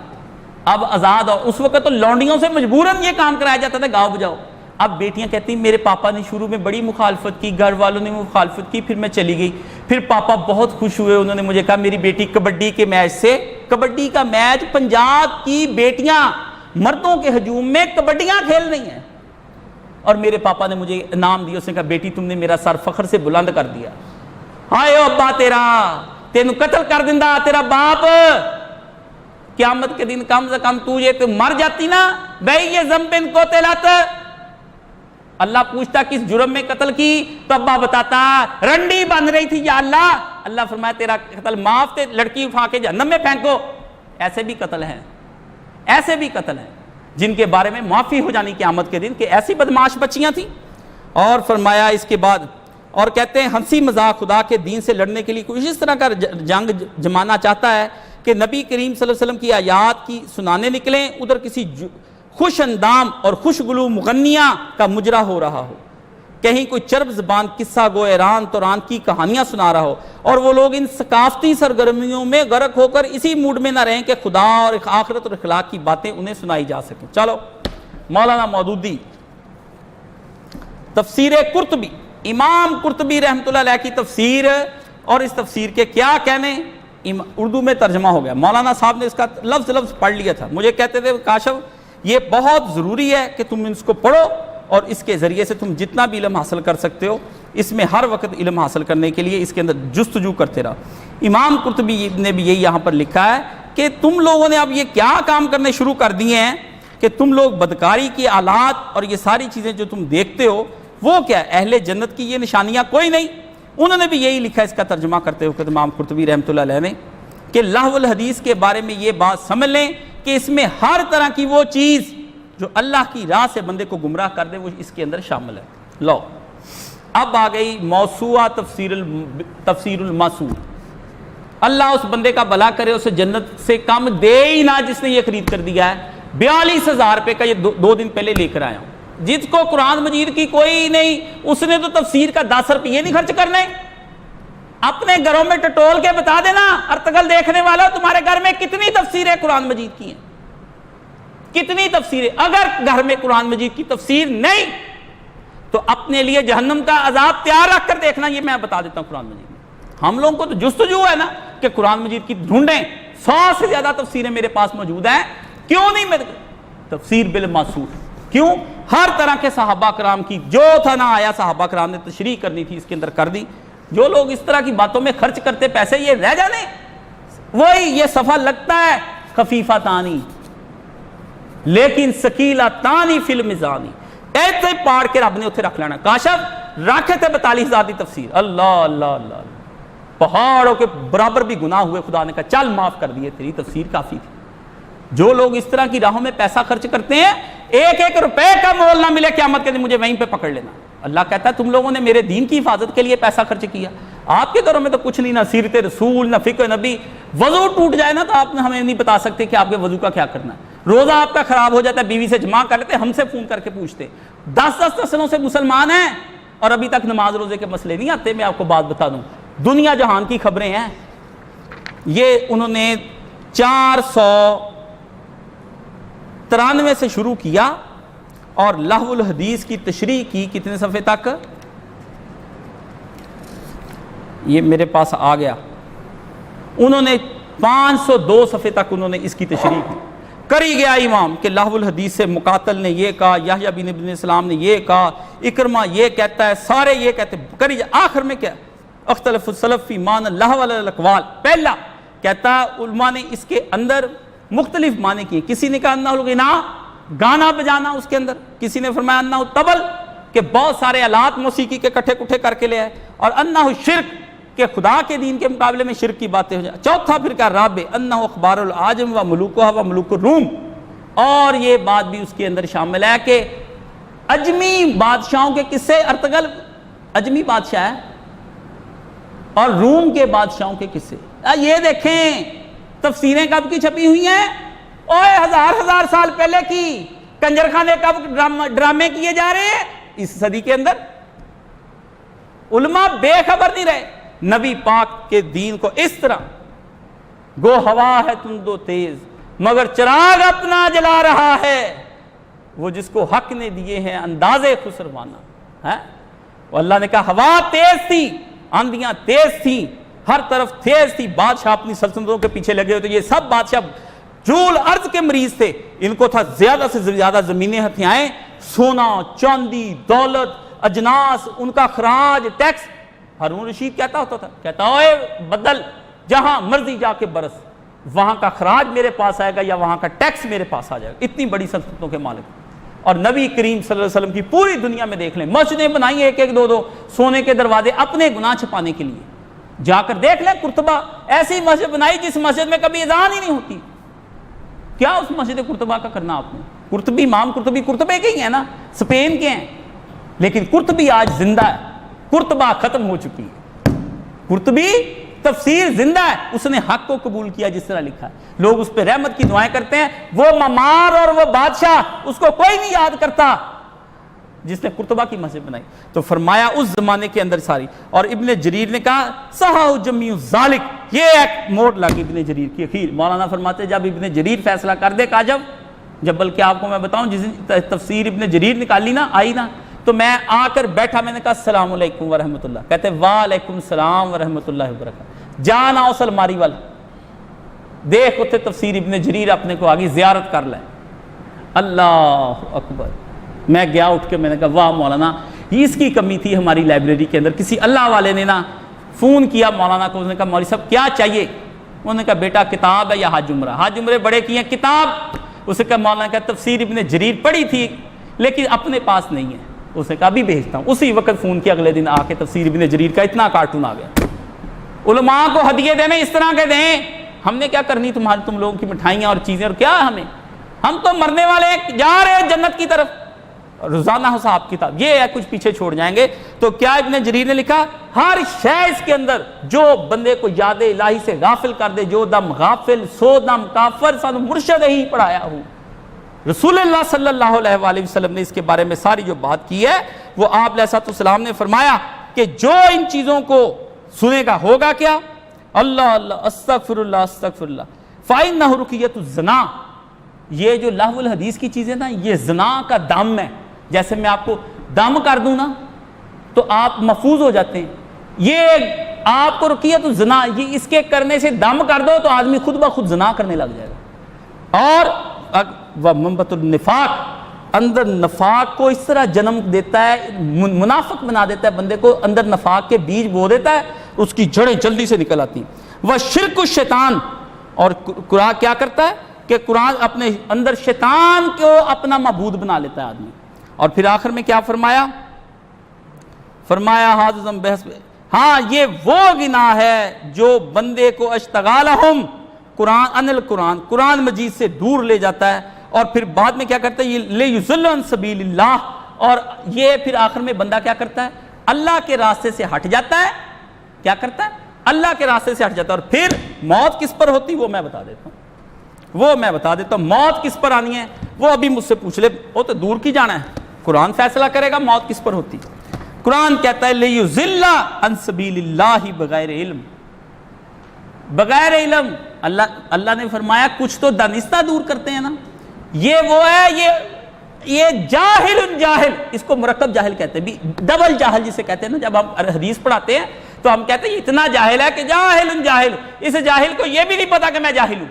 S2: اب آزاد، اور اس وقت تو لونڈیوں سے مجبوراً یہ کام کرایا جاتا تھا گاؤ بجاؤ۔ اب بیٹیاں کہتی ہیں میرے پاپا نے شروع میں بڑی مخالفت کی، گھر والوں نے مخالفت کی، پھر میں چلی گئی، پھر پاپا بہت خوش ہوئے، انہوں نے مجھے کہا میری بیٹی کبڈی کے میچ سے، کبڈی کا میچ، پنجاب کی بیٹیاں مردوں کے ہجوم میں کبڈیاں کھیل رہی ہیں، اور میرے پاپا نے مجھے انعام دیا، اس نے کہا بیٹی تم نے میرا سر فخر سے بلند کر دیا، ہائے او ابا تیرا تینوں قتل کر دیندا تیرا باپ، قیامت کے دن کم سے کم تو مر جاتی نا بھائی یہ ذنب قتلت، اللہ پوچھتا کس جرم میں قتل کی، تو ابا بتاتا رنڈی بن رہی تھی یا اللہ، اللہ فرمایا تیرا قتل معاف، تے لڑکی اٹھا کے جہنم میں پھینکو۔ ایسے بھی قتل ہیں، ایسے بھی قتل ہیں جن کے بارے میں معافی ہو جانی قیامت کے دن کہ ایسی بدمعاش بچیاں تھیں۔ اور فرمایا اس کے بعد، اور کہتے ہیں ہنسی مذاق خدا کے دین سے لڑنے کے لیے کوئی اس طرح کا جنگ جمانا چاہتا ہے کہ نبی کریم صلی اللہ علیہ وسلم کی آیات کی سنانے نکلیں، ادھر کسی خوش اندام اور خوش گلو مغنیہ کا مجرا ہو رہا ہو، کہیں کوئی چرب زبان قصہ گو ایران توران کی کہانیاں سنا رہا ہو، اور وہ لوگ ان ثقافتی سرگرمیوں میں غرق ہو کر اسی موڈ میں نہ رہیں کہ خدا اور آخرت اور اخلاق کی باتیں انہیں سنائی جا سکیں۔ چلو مولانا مودودی تفسیر قرطبی، امام قرطبی رحمۃ اللہ علیہ کی تفسیر، اور اس تفسیر کے کیا کہنے، اردو میں ترجمہ ہو گیا، مولانا صاحب نے اس کا لفظ پڑھ لیا تھا، مجھے کہتے تھے کاشف یہ بہت ضروری ہے کہ تم اس کو پڑھو، اور اس کے ذریعے سے تم جتنا بھی علم حاصل کر سکتے ہو، اس میں ہر وقت علم حاصل کرنے کے لیے اس کے اندر جستجو کرتے رہو۔ امام قرطبی نے بھی یہی یہاں پر لکھا ہے کہ تم لوگوں نے اب یہ کیا کام کرنے شروع کر دیے ہیں کہ تم لوگ بدکاری کی آلات اور یہ ساری چیزیں جو تم دیکھتے ہو وہ کیا ہے، اہل جنت کی یہ نشانیاں کوئی نہیں۔ انہوں نے بھی یہی لکھا اس کا ترجمہ کرتے ہوئے امام قرطبی رحمۃ اللہ علیہ نے کہ لہو الحدیث کے بارے میں یہ بات سمجھ لیں کہ اس میں ہر طرح کی وہ چیز جو اللہ کی راہ سے بندے کو گمراہ کر دے وہ اس کے اندر شامل ہے۔ لو اب آ گئی موسوعہ تفسیر الماسور، اللہ اس بندے کا بھلا کرے، اسے جنت سے کم دے ہی نہ جس نے یہ خرید کر دیا ہے، 42,000 روپے کا، یہ 2 دن پہلے لے کر آیا ہوں۔ جس کو قرآن مجید کی کوئی نہیں، اس نے تو تفسیر کا 10 روپیے نہیں خرچ کرنے، اپنے گھروں میں ٹٹول کے بتا دینا ارتگل دیکھنے والا تمہارے گھر میں کتنی تفسیریں قرآن مجید کی ہیں، کتنی تفسیریں۔ اگر گھر میں قرآن مجید کی تفسیر نہیں تو اپنے لیے جہنم کا عذاب تیار رکھ کر دیکھنا، یہ میں بتا دیتا ہوں قرآن مجید میں۔ ہم لوگوں کو تو جستجو ہے نا کہ قرآن مجید کی ڈھونڈیں، 100 سے زیادہ تفسیریں میرے پاس موجود ہیں، کیوں نہیں میرے تفسیر بالماسور، کیوں؟ ہر طرح کے صحابہ کرام کی جو تھا نہ آیا صحابہ کرام نے تشریح کرنی تھی اس کے اندر کر دی۔ جو لوگ اس طرح کی باتوں میں خرچ کرتے پیسے یہ رہ جانے، وہی یہ صفحہ لگتا ہے خفیفہ تانی لیکن سکیلا تانی فی المیزانی، ایسے پاڑ کے رب نے اتنے رکھ لینا۔ کاشف رکھے تھے 42,000 کی تفسیر، اللہ اللہ اللہ، پہاڑوں کے برابر بھی گناہ ہوئے، خدا نے کہا چل معاف کر دیے، تیری تفسیر کافی تھی۔ جو لوگ اس طرح کی راہوں میں پیسہ خرچ کرتے ہیں، 1 روپے کا مول نہ ملے قیامت کے دن مجھے وہیں پہ پکڑ لینا۔ اللہ کہتا ہے تم لوگوں نے میرے دین کی حفاظت کے لیے پیسہ خرچ کیا، آپ کے گھروں میں تو کچھ نہیں، نہ سیرت رسول نہ فقہ نبی، وضو ٹوٹ جائے نا تو آپ ہمیں نہیں بتا سکتے کہ آپ کے وضو کا کیا کرنا ہے، روزہ آپ کا خراب ہو جاتا ہے بیوی سے جمع کر لیتے، ہم سے فون کر کے پوچھتے، 10 سنوں سے مسلمان ہیں اور ابھی تک نماز روزے کے مسئلے نہیں آتے۔ میں آپ کو بات بتا دوں، دنیا جہان کی خبریں ہیں، یہ انہوں نے 493 سے شروع کیا اور لہو الحدیث کی تشریح کی کتنے صفحے تک، یہ میرے پاس آ گیا، انہوں نے 502 صفحے تک انہوں نے اس کی تشریح کی، کری گیا امام کہ لہو الحدیث سے مقاتل نے یہ کہا، یحییٰ بن ابن اسلام نے یہ کہا، اکرمہ یہ کہتا ہے، سارے یہ کہتے ہیں، کری جا۔ آخر میں کیا، اختلف السلف فی معنی لہو الاقوال، پہلا کہتا ہے علماء نے اس کے اندر مختلف معنی کیے، کسی نے کہا انہ الغنا، گانا بجانا اس کے اندر، کسی نے فرمایا انہ طبل کہ بہت سارے آلات موسیقی کے کٹھے کٹھے کر کے لے آئے، اور انہ شرک کہ خدا کے دین کے مقابلے میں شرک کی باتیں ہو جائیں. چوتھا فرقہ رابع انہ اخبار العاجم و ملوکہ و ملوک الروم، اور یہ بات بھی اس کے اندر شامل ہے کہ اجمی بادشاہوں کے قصے، ارطغرل اجمی بادشاہ ہے، اور روم کے بادشاہوں کے قصے. یہ دیکھیں تفسیریں کب کی چھپی ہوئی ہیں، اوے ہزار سال پہلے کی کنجر خانے کب ڈرامے کیے جا رہے ہیں اس صدی کے اندر. علماء بے خبر نہیں رہے نبی پاک کے دین کو اس طرح. گو ہوا ہے تند و تیز مگر چراغ اپنا جلا رہا ہے، وہ جس کو حق نے دیے ہیں انداز خسروانہ ہے. اللہ نے کہا ہوا تیز تھی، آندیاں تیز تھیں، ہر طرف تیز تھی، بادشاہ اپنی سلطنتوں کے پیچھے لگے ہوئے. تو یہ سب بادشاہ جول ارض کے مریض تھے، ان کو تھا زیادہ سے زیادہ زمینیں ہتھیائیں، سونا چاندی دولت اجناس، ان کا خراج ٹیکس. ہارون رشید کہتا ہوتا تھا، کہتا اوے بدل جہاں مرضی جا کے برس، وہاں کا خراج میرے پاس آئے گا یا وہاں کا ٹیکس میرے پاس آ جائے گا. اتنی بڑی سلطنتوں کے مالک. اور نبی کریم صلی اللہ علیہ وسلم کی پوری دنیا میں دیکھ لیں، مسجدیں بنائی ایک ایک دو دو، سونے کے دروازے اپنے گناہ چھپانے کے لیے. جا کر دیکھ لیں قرطبہ، ایسی مسجد بنائی جس مسجد میں کبھی اذان ہی نہیں ہوتی. کیا اس مسجد قرطبہ کا کرنا آپ نے؟ قرطبی امام قرطبی قرطبے کے ہی ہیں نا، اسپین کے ہیں، لیکن قرطبی آج زندہ ہے. قرطبہ ختم ہو چکی ہے، قرطبی تفسیر زندہ ہے. اس نے حق کو قبول کیا جس طرح لکھا ہے. لوگ اس پہ رحمت کی دعائیں کرتے ہیں. وہ معمار اور وہ بادشاہ اس کو کوئی نہیں یاد کرتا جس نے قرطبہ کی مسجد بنائی. تو فرمایا اس زمانے کے اندر ساری. اور ابن جریر نے کہا صحاح جمیع ذالک، یہ ایک موڑ لگی ابن جریر کی. اخیر مولانا فرماتے جب ابن جریر فیصلہ کر دے کہا جب بلکہ آپ کو میں بتاؤں جس تفسیر ابن جریر نکالی نا آئی نا، تو میں آ کر بیٹھا، میں نے کہا السلام علیکم ورحمۃ اللہ. کہتے وعلیکم السلام ورحمۃ اللہ وبرکاتہ. جان آؤ سلماری والا، دیکھ اتنے تفسیر ابن جریر اپنے کو آگے زیارت کر لیں. اللہ اکبر. میں گیا اٹھ کے، میں نے کہا واہ مولانا، یہ اس کی کمی تھی ہماری لائبریری کے اندر. کسی اللہ والے نے نا فون کیا مولانا کو، اس نے کہا مولوی صاحب کیا چاہیے؟ انہوں نے کہا بیٹا کتاب ہے یا حج عمرہ؟ حج عمرے بڑے کیے ہیں، کتاب. اسے کہا مولانا کہا تفسیر ابن جریر پڑھی تھی لیکن اپنے پاس نہیں ہے. اس نے کہا ابھی بھیجتا ہوں. اسی وقت فون کیا، اگلے دن آ کے تفسیر ابن جریر کا اتنا کارٹون آ گیا. علماء کو ہدیے دینے اس طرح کے دیں. ہم نے کیا کرنی تم لوگوں کی مٹھائیاں اور چیزیں، اور کیا ہم تو مرنے والے جا رہے ہیں جنت کی طرف. روزانہ حساب کتاب یہ ہے، کچھ پیچھے چھوڑ جائیں گے. تو کیا ابن جریر نے لکھا ہر شے اس کے اندر جو بندے کو یاد الہی سے غافل کر دے، جو دم غافل سو دم کافر، سانو مرشد ہی پڑھایا ہو. رسول اللہ صلی اللہ علیہ وآلہ وسلم نے اس کے بارے میں ساری جو بات کی ہے، وہ آپ علیہ السلام نے فرمایا کہ جو ان چیزوں کو سنے گا ہوگا کیا؟ اللہ اللہ استغفر اللہ استغفر اللہ. فإنہ رقیۃ الزنا، یہ جو لہو الحدیث کی چیزیں نا، یہ زنا کا دم ہے. جیسے میں آپ کو دم کر دوں نا تو آپ محفوظ ہو جاتے ہیں. یہ آپ کو رقیۃ الزنا، یہ اس کے کرنے سے دم کر دو تو آدمی خود بخود زنا کرنے لگ جائے گا. اور ومنبت النفاق، اندر نفاق کو اس طرح جنم دیتا ہے، منافق بنا دیتا ہے بندے کو، اندر نفاق کے بیج بو دیتا ہے، اس کی جڑیں جلدی سے نکل آتی ہیں. وہ شرک الشیطان، اور قرآن کیا کرتا ہے کہ قرآن اپنے اندر شیطان کو اپنا معبود بنا لیتا ہے آدمی. اور پھر آخر میں کیا فرمایا حاضم بحث، ہاں یہ وہ گناہ ہے جو بندے کو اشتغالہم قرآن مجید سے دور لے جاتا ہے. اور پھر بعد میں کیا کرتا ہے، یہ لیضل عن سبیل اللہ، اور یہ پھر آخر میں بندہ کیا کرتا ہے، اللہ کے راستے سے ہٹ جاتا ہے. کیا کرتا ہے؟ اللہ کے راستے سے ہٹ جاتا ہے. اور پھر موت کس پر ہوتی وہ میں بتا دیتا ہوں. موت کس پر آنی ہے وہ ابھی مجھ سے پوچھ لے، وہ تو دور کی جانا ہے، قرآن فیصلہ کرے گا موت کس پر ہوتی. قرآن کہتا ہے لیضل عن سبیل اللہ بغیر علم. بغیر علم اللہ نے فرمایا کچھ تو دانستہ دور کرتے ہیں نا، یہ وہ ہے، یہ جاہل، اس کو مرکب جاہل کہتے ہیں، ڈبل جاہل جسے کہتے ہیں نا. جب ہم حدیث پڑھاتے ہیں تو ہم کہتے ہیں اتنا جاہل ہے کہ جاہل. اس جاہل کو یہ بھی نہیں پتا کہ میں جاہل ہوں.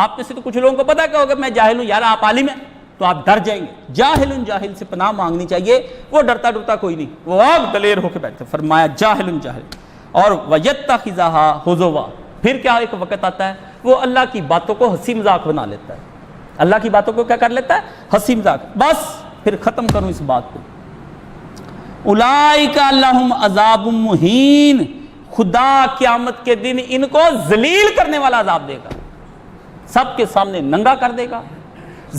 S2: آپ میں سے تو کچھ لوگوں کو پتا کہ ہوگا میں جاہل ہوں، یار آپ عالم ہیں تو آپ ڈر جائیں گے. جاہل سے پناہ مانگنی چاہیے، وہ ڈرتا کوئی نہیں، وہ آپ دلیر ہو کے بیٹھتے. فرمایا جاہل. اور وَيَتَّخِذَهَا هُزُوًا، پھر کیا ایک وقت آتا ہے وہ اللہ کی باتوں کو ہنسی مذاق بنا لیتا ہے. اللہ کی باتوں کو کیا کر لیتا ہے؟ ہنسی مذاق. بس پھر ختم کروں اس بات کو. اولئک لہم عذاب مہین، خدا قیامت کے دن ان کو ذلیل کرنے والا عذاب دے گا، سب کے سامنے ننگا کر دے گا،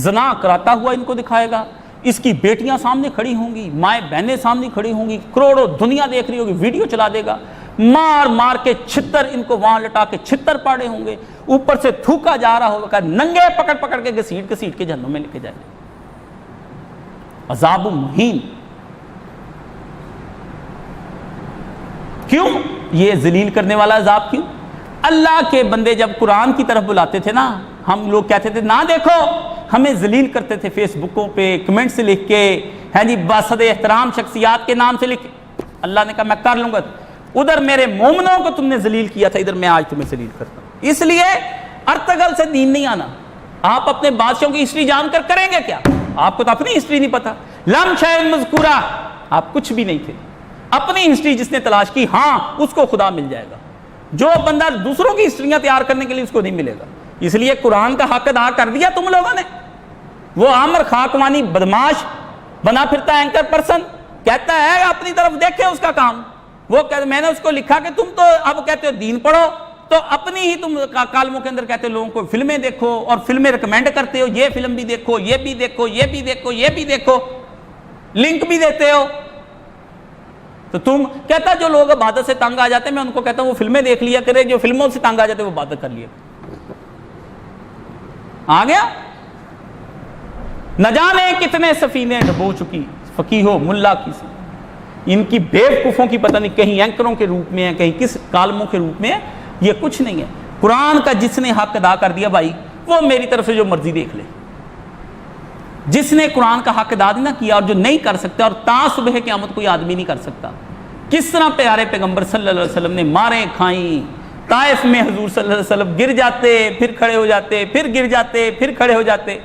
S2: زنا کراتا ہوا ان کو دکھائے گا، اس کی بیٹیاں سامنے کھڑی ہوں گی، مائیں بہنیں سامنے کھڑی ہوں گی، کروڑوں دنیا دیکھ رہی ہوگی، ویڈیو چلا دے گا، مار مار کے چھتر ان کو وہاں لٹا کے چھتر پاڑے ہوں گے، اوپر سے تھوکا جا رہا ہوگا، ننگے پکڑ پکڑ کے گھسیٹ گھسیٹ کے جہنم میں لے کے جائے گا، عذاب مہین۔ کیوں یہ ذلیل کرنے والا عذاب کیوں؟ اللہ کے بندے جب قرآن کی طرف بلاتے تھے نا، ہم لوگ کہتے تھے نہ دیکھو، ہمیں ذلیل کرتے تھے فیس بکوں پہ کمنٹ سے لکھ کے، ہیں جی باسد احترام شخصیات کے نام سے لکھ کے۔ اللہ نے کہا میں کر لوں گا، ادھر میرے مومنوں کو تم نے ذلیل کیا تھا، ادھر میں آج تمہیں ذلیل کرتا ہوں۔ اس لیے ارتگل سے دین نہیں آنا۔ آپ اپنے بادشاہوں کی ہسٹری جان کر کریں گے کیا؟ آپ کو تو اپنی ہسٹری نہیں پتا، لم شیء مذکورہ، آپ کچھ بھی نہیں تھے۔ اپنی ہسٹری جس نے تلاش کی، ہاں اس کو خدا مل جائے گا، جو بندہ دوسروں کی ہسٹریاں تیار کرنے کے لیے اس کو نہیں ملے گا۔ اس لیے قرآن کا حق ادا کر دیا تم لوگوں نے۔ وہ عامر خاکوانی بدماش بنا پھرتا ہے اینکر پرسن، کہتا ہے اپنی طرف دیکھے اس کا کام، وہ کہتا میں نے اس کو لکھا کہ تم تو اب کہتے ہو دین پڑھو، تو اپنی ہی تم کالموں کے اندر کہتے ہو لوگوں کو فلمیں دیکھو، اور فلمیں ریکمینڈ کرتے ہو، یہ فلم بھی دیکھو، یہ بھی دیکھو، یہ بھی دیکھو، یہ بھی دیکھو، لنک بھی دیتے ہو۔ تو تم کہتا جو لوگ عبادت سے تنگ آ جاتے ہیں، میں ان کو کہتا ہوں وہ فلمیں دیکھ لیا کرے، جو فلموں سے تنگ آ جاتے ہیں وہ عبادت کر لیا۔ آ گیا؟ نہ جانے کتنے سفینے ڈبو چکی فقیہو ملا کی سے، ان کی بیوقوفوں کی پتہ نہیں کہیں اینکروں کے روپ میں ہے، کہیں کس کالموں کے روپ میں ہے، یہ کچھ نہیں ہے۔ قرآن کا جس نے حق ادا کر دیا بھائی، وہ میری طرف سے جو مرضی دیکھ لے۔ جس نے قرآن کا حق ادا نہ کیا اور جو نہیں کر سکتا، اور تا صبح قیامت کوئی آدمی نہیں کر سکتا۔ کس طرح پیارے پیغمبر صلی اللہ علیہ وسلم نے ماریں کھائیں، طائف میں حضور صلی اللہ علیہ وسلم گر جاتے پھر کھڑے ہو جاتے، پھر گر جاتے پھر کھڑے ہو جاتے۔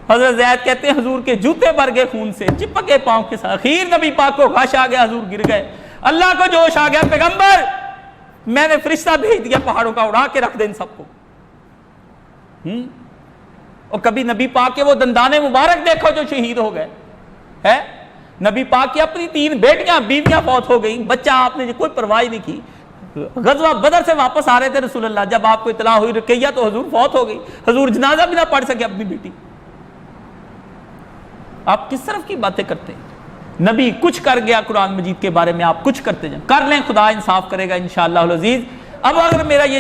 S2: حضرت زید کہتے ہیں حضور کے جوتے بھر گئے خون سے، چپکے پاؤں کے ساتھ، اخیر نبی پاک کو غش آ گیا، حضور گر گئے، اللہ کو جوش آ گیا، پیغمبر میں نے فرشتہ بھیج دیا پہاڑوں کا، اڑا کے رکھ دے ان سب کو۔ اور کبھی نبی پاک کے وہ دندانے مبارک دیکھو جو شہید ہو گئے ہے، نبی پاک کی اپنی 3 بیٹیاں بیویاں فوت ہو گئیں، بچہ آپ نے کوئی پرواہ نہیں کی۔ غزوہ بدر سے واپس آ رہے تھے رسول اللہ، جب آپ کو اطلاع ہوئی رقیہ تو حضور فوت ہو گئی، حضور جنازہ بھی نہ پڑھ سکے اپنی بیٹی۔ آپ کس طرف کی باتیں کرتے ہیں؟ نبی کچھ کر گیا قرآن مجید کے بارے میں، آپ کچھ کرتے جائیں، کر لیں، خدا انصاف کرے گا انشاءاللہ العزیز۔ اب اگر میرا یہ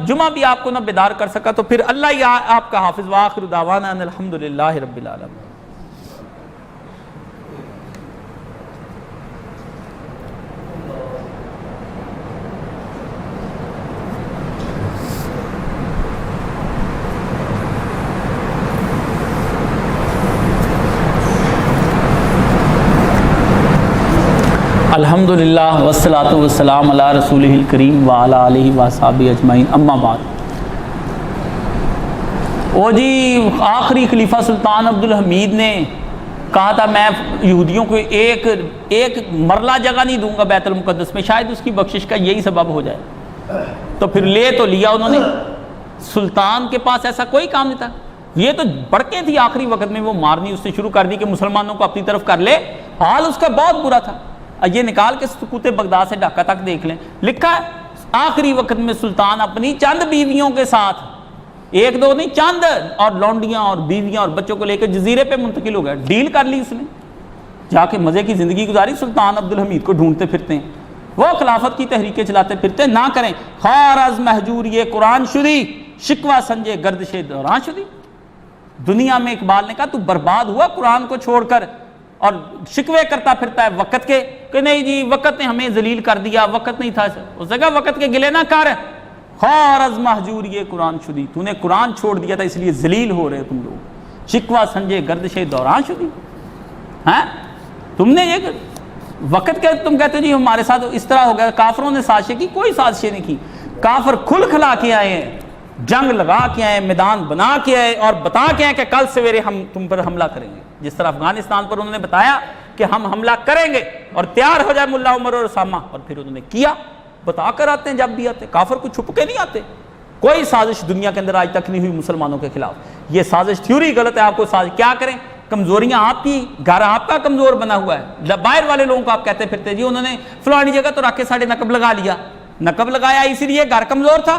S2: جمعہ بھی آپ کو نہ بیدار کر سکا تو پھر اللہ ہی آپ کا حافظ، وآخر دعوانا ان الحمدللہ رب العالمین۔ الحمدللہ والصلاۃ والسلام علی رسولہ الکریم وعلی آلہ وصحبہ اجمعین، اما بعد۔ وہ جی آخری خلیفہ سلطان عبدالحمید نے کہا تھا میں یہودیوں کو ایک مرلہ جگہ نہیں دوں گا بیت المقدس میں، شاید اس کی بخشش کا یہی سبب ہو جائے، تو پھر لے تو لیا انہوں نے۔ سلطان کے پاس ایسا کوئی کام نہیں تھا، یہ تو بڑکیں تھی آخری وقت میں وہ مارنی اس نے شروع کر دی کہ مسلمانوں کو اپنی طرف کر لے، حال اس کا بہت برا تھا۔ یہ نکال کے سقوط بغداد سے ڈھاکہ تک دیکھ لیں، لکھا ہے آخری وقت میں سلطان اپنی چند بیویوں کے ساتھ، 1-2 نہیں چند، اور لونڈیاں اور بیویاں اور بچوں کو لے کے جزیرے پہ منتقل ہو گیا، ڈیل کر لی اس نے، جا کے مزے کی زندگی گزاری۔ سلطان عبدالحمید کو ڈھونڈتے پھرتے ہیں، وہ خلافت کی تحریکیں چلاتے پھرتے ہیں، نہ کریں، خار از محجور یہ قرآن شدی، شکوہ سنجے گردش دوران شدی۔ دنیا میں اقبال نے کہا تو برباد ہوا قرآن کو چھوڑ کر، اور شکوے کرتا پھرتا ہے وقت کے کہ نہیں جی وقت نے ہمیں ذلیل کر دیا، وقت نہیں تھا، اس جگہ وقت کے گلے نہ کر، خار از محجور یہ قرآن شدی، تو نے قرآن چھوڑ دیا تھا اس لیے ذلیل ہو رہے تم لوگ، شکوہ سنجے گردش دوران شدی۔ ہاں تم نے یہ وقت کے تم کہتے ہو جی ہمارے ساتھ اس طرح ہو گیا، کافروں نے سازشیں کی، کوئی سازشیں نہیں کی، کافر کھل کھلا کے آئے ہیں، جنگ لگا کے آئے، میدان بنا کے آئے، اور بتا کے آئے کہ کل سویرے ہم تم پر حملہ کریں گے، جس طرح افغانستان پر انہوں نے بتایا کہ ہم حملہ کریں گے اور تیار ہو جائے ملا عمر اور اسامہ، اور پھر انہوں نے کیا، بتا کر آتے ہیں جب بھی آتے، کافر کو چھپ کے نہیں آتے۔ کوئی سازش دنیا کے اندر آج تک نہیں ہوئی مسلمانوں کے خلاف، یہ سازش تھیوری غلط ہے، آپ کو سازش کیا کریں،
S3: کمزوریاں آپ کی، گھر آپ کا کمزور بنا ہوا ہے، باہر والے لوگوں کو آپ کہتے پھرتے جی انہوں نے فلانی جگہ تو رکھ کے ساڑھے نقب لگا لیا، نقب لگایا اسی لیے گھر کمزور تھا۔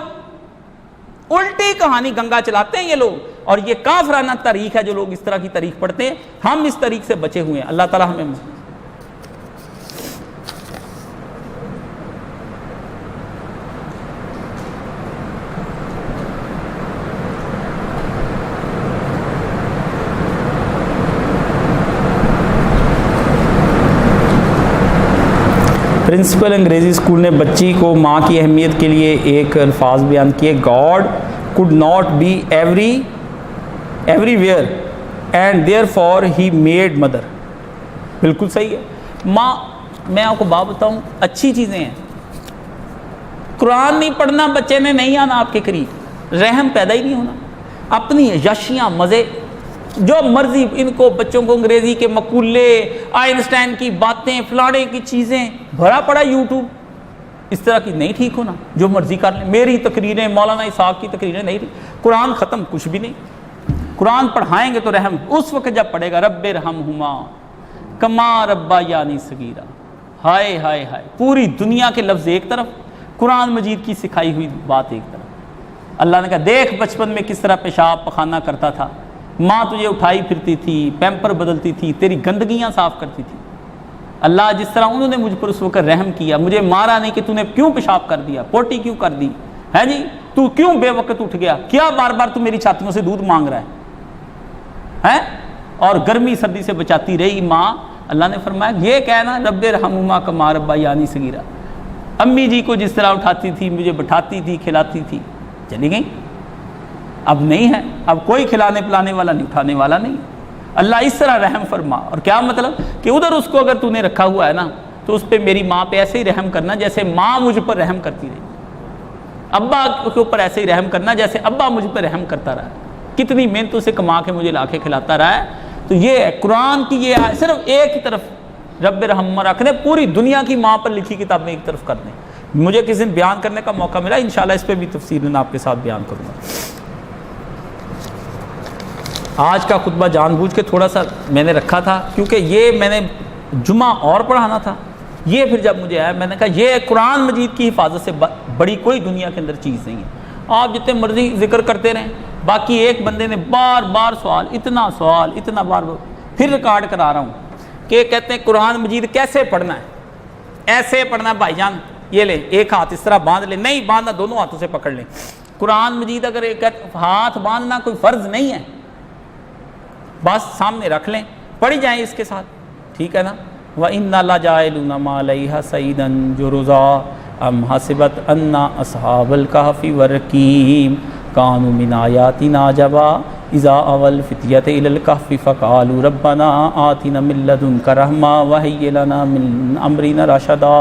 S3: الٹی کہانی گنگا چلاتے ہیں یہ لوگ، اور یہ کافرانہ تاریخ ہے جو لوگ اس طرح کی تاریخ پڑھتے ہیں۔ ہم اس تاریخ سے بچے ہوئے ہیں، اللہ تعالیٰ ہمیں پرنسپل انگریزی اسکول نے بچی کو ماں کی اہمیت کے لیے ایک الفاظ بیان کیے، God could not be everywhere and therefore he made mother۔ بالکل صحیح ہے۔ ماں، میں آپ کو بات بتاؤں، اچھی چیزیں ہیں، قرآن نہیں پڑھنا بچے نے نہیں آنا آپ کے قریب، رحم پیدا ہی نہیں ہونا، اپنی یشیاں مزے جو مرضی ان کو، بچوں کو انگریزی کے مقولے، آئنسٹائن کی باتیں، فلانے کی چیزیں بھرا پڑا یوٹیوب، اس طرح کی نہیں ٹھیک ہونا، جو مرضی کر لیں۔ میری تقریریں، مولانا اسحاق کی تقریریں نہیں ٹھیک، قرآن ختم کچھ بھی نہیں۔ قرآن پڑھائیں گے تو رحم اس وقت جب پڑھے گا، رب ارحمہما کما ربیانی صغیرا۔ ہائے ہائے ہائے، پوری دنیا کے لفظ ایک طرف، قرآن مجید کی سکھائی ہوئی بات ایک طرف۔ اللہ نے کہا دیکھ بچپن میں کس طرح پیشاب پخانہ کرتا تھا، ماں تجھے اٹھائی پھرتی تھی، پیمپر بدلتی تھی، تیری گندگیاں صاف کرتی تھی۔ اللہ جس طرح انہوں نے مجھ پر اس وقت رحم کیا، مجھے مارا نہیں کہ تو نے کیوں پیشاب کر دیا، پوٹی کیوں کر دی ہے جی، تو کیوں بے وقت اٹھ گیا، کیا بار بار تو میری چھاتیوں سے دودھ مانگ رہا ہے، اور گرمی سردی سے بچاتی رہی ماں۔ اللہ نے فرمایا یہ کہنا رب ارحمہما کما ربیانی صغیرا، امی جی کو جس طرح اٹھاتی تھی، مجھے بٹھاتی تھی، کھلاتی تھی، چلی گئی، اب نہیں ہے، اب کوئی کھلانے پلانے والا نہیں، اٹھانے والا نہیں۔ اللہ اس طرح رحم فرما، اور کیا مطلب کہ ادھر اس کو اگر تو نے رکھا ہوا ہے نا تو اس پہ میری ماں پہ ایسے ہی رحم کرنا جیسے ماں مجھ پر رحم کرتی رہی، ابا کے اوپر ایسے ہی رحم کرنا جیسے ابا مجھ پر رحم کرتا رہا، کتنی محنتوں سے کما کے مجھے لا کے کھلاتا رہا ہے۔ تو یہ ہے قرآن کی، یہ صرف ایک ہی طرف رب ارحمہما رکھ دیں، پوری دنیا کی ماں پر لکھی کتاب میں ایک طرف کر دیں۔ مجھے کسی دن بیان کرنے کا موقع ملا، انشاءاللہ اس پہ بھی تفصیلاً آپ کے ساتھ بیان کروں گا۔ آج کا خطبہ جان بوجھ کے تھوڑا سا میں نے رکھا تھا، کیونکہ یہ میں نے جمعہ اور پڑھانا تھا، یہ پھر جب مجھے آیا میں نے کہا یہ قرآن مجید کی حفاظت سے بڑی کوئی دنیا کے اندر چیز نہیں ہے۔ آپ جتنے مرضی ذکر کرتے رہیں، باقی ایک بندے نے بار بار سوال، اتنا بار پھر ریکارڈ کرا رہا ہوں کہ کہتے ہیں قرآن مجید کیسے پڑھنا ہے، ایسے پڑھنا ہے بھائی جان، یہ لیں ایک ہاتھ اس طرح باندھ لیں، نہیں باندھنا دونوں ہاتھوں سے پکڑ لیں۔ قرآن مجید اگر ایک ہاتھ باندھنا کوئی فرض نہیں ہے، بس سامنے رکھ لیں، پڑھی جائیں اس کے ساتھ، ٹھیک ہے نا۔ وَإِنَّا لَجَاعِلُونَ مَا عَلَيْهَا صَعِيدًا جُرُزًا أَمْ حَسِبَتْ أَنَّ أَصْحَابَ الْكَهْفِ وَالرَّقِيمِ كَانُوا مِنْ آيَاتِنَا عَجَبًا إِذَا أَوَى الْفِتْيَةُ إِلَى الْكَهْفِ فَقَالُوا رَبَّنَا آتِنَا مِن لَّدُنكَ رَحْمَةً وَهَيِّئْ لَنَا مِنْ أَمْرِنَا رَشَدًا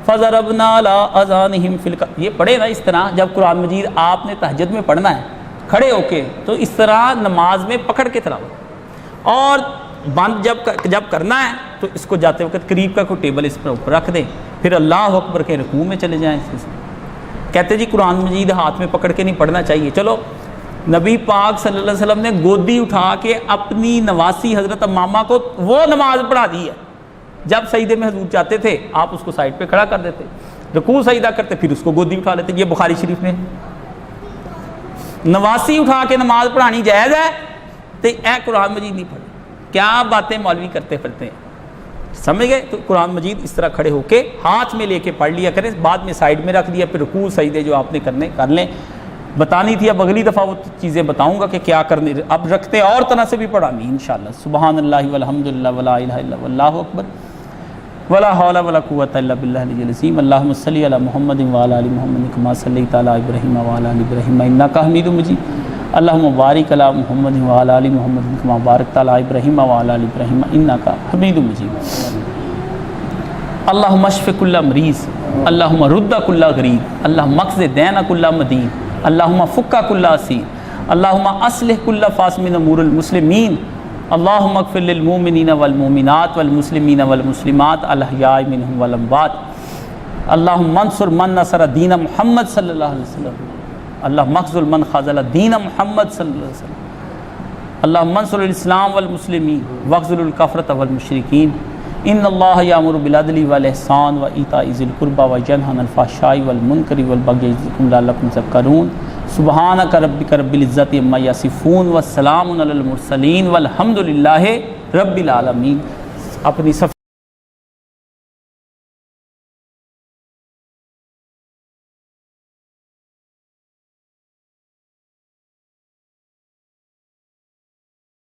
S3: فَضَرَبْنَا عَلَىٰ آذَانِهِمْ فِي الْكَهْفِ۔ یہ پڑھے نا اس طرح، جب قرآن مجید آپ نے تہجد میں پڑھنا ہے کھڑے ہو کے تو اس طرح نماز میں پکڑ کے تلاوت، اور بند جب کرنا ہے تو اس کو جاتے وقت قریب کا کوئی ٹیبل اس پر اوپر رکھ دیں، پھر اللہ اکبر کے رکوع میں چلے جائیں۔ کہتے جی قرآن مجید ہاتھ میں پکڑ کے نہیں پڑھنا چاہیے، چلو نبی پاک صلی اللہ علیہ وسلم نے گودی اٹھا کے اپنی نواسی حضرت امامہ کو وہ نماز پڑھا دی ہے، جب سجدے میں حضور چاہتے تھے آپ اس کو سائڈ پہ کھڑا کر دیتے، رکوع سجدہ کرتے پھر اس کو گودی اٹھا لیتے۔ یہ بخاری شریف میں نواسی اٹھا کے نماز پڑھانی جائز ہے تو اے قرآن مجید نہیں پڑھے، کیا باتیں مولوی کرتے پھرتے ہیں، سمجھ گئے؟ تو قرآن مجید اس طرح کھڑے ہو کے ہاتھ میں لے کے پڑھ لیا کریں، بعد میں سائڈ میں رکھ دیا، پھر رکوع سجدے جو آپ نے کرنے کر لیں۔ بتانی تھی، اب اگلی دفعہ وہ چیزیں بتاؤں گا کہ کیا کرنے، اب رکھتے اور طرح سے بھی پڑھانی انشاءاللہ۔ سبحان اللہ والحمد للہ ولا الہ الا اللہ اکبر ولا حول ولا قوۃ الا باللہ العلی العظیم۔ اللہم صلی علی محمد وعلی آل محمد کما صلیت علی ابراہیم وعلی آل ابراہیم انک حمید مجید۔ اللہم بارک علی محمد وعلی آل محمد کما بارکت علی ابراہیم وعلی آل ابراہیم انک حمید مجید۔ اللہم اشف کل مریض، اللہم رد کل غریب، اللہم اقض دین کل مدین، اللہم فک کل اسیر، اللہم اصلح کل فاسد من امور المسلمین، اللہم اغفر للمؤمنین والمؤمنات والمسلمین والمسلمات الاحیاء منہم والاموات، اللہم انصر من نصر دین محمد صلی اللہ علیہ وسلم، اللہم اخذل من خذل دین محمد صلی اللہ علیہ وسلم، اللہم انصر الاسلام والمسلمین واخذل الکفرۃ والمشرکین ان اللہ یامر بالعدل والاحسان وایتاء ذی القربی وینہی عن الفحشاء والمنکر والبغی یعظکم لعلکم تذکرون سبحانک ربک رب العزۃ عما یصفون والسلام علی المرسلین والحمد للہ رب العالمین. اپنی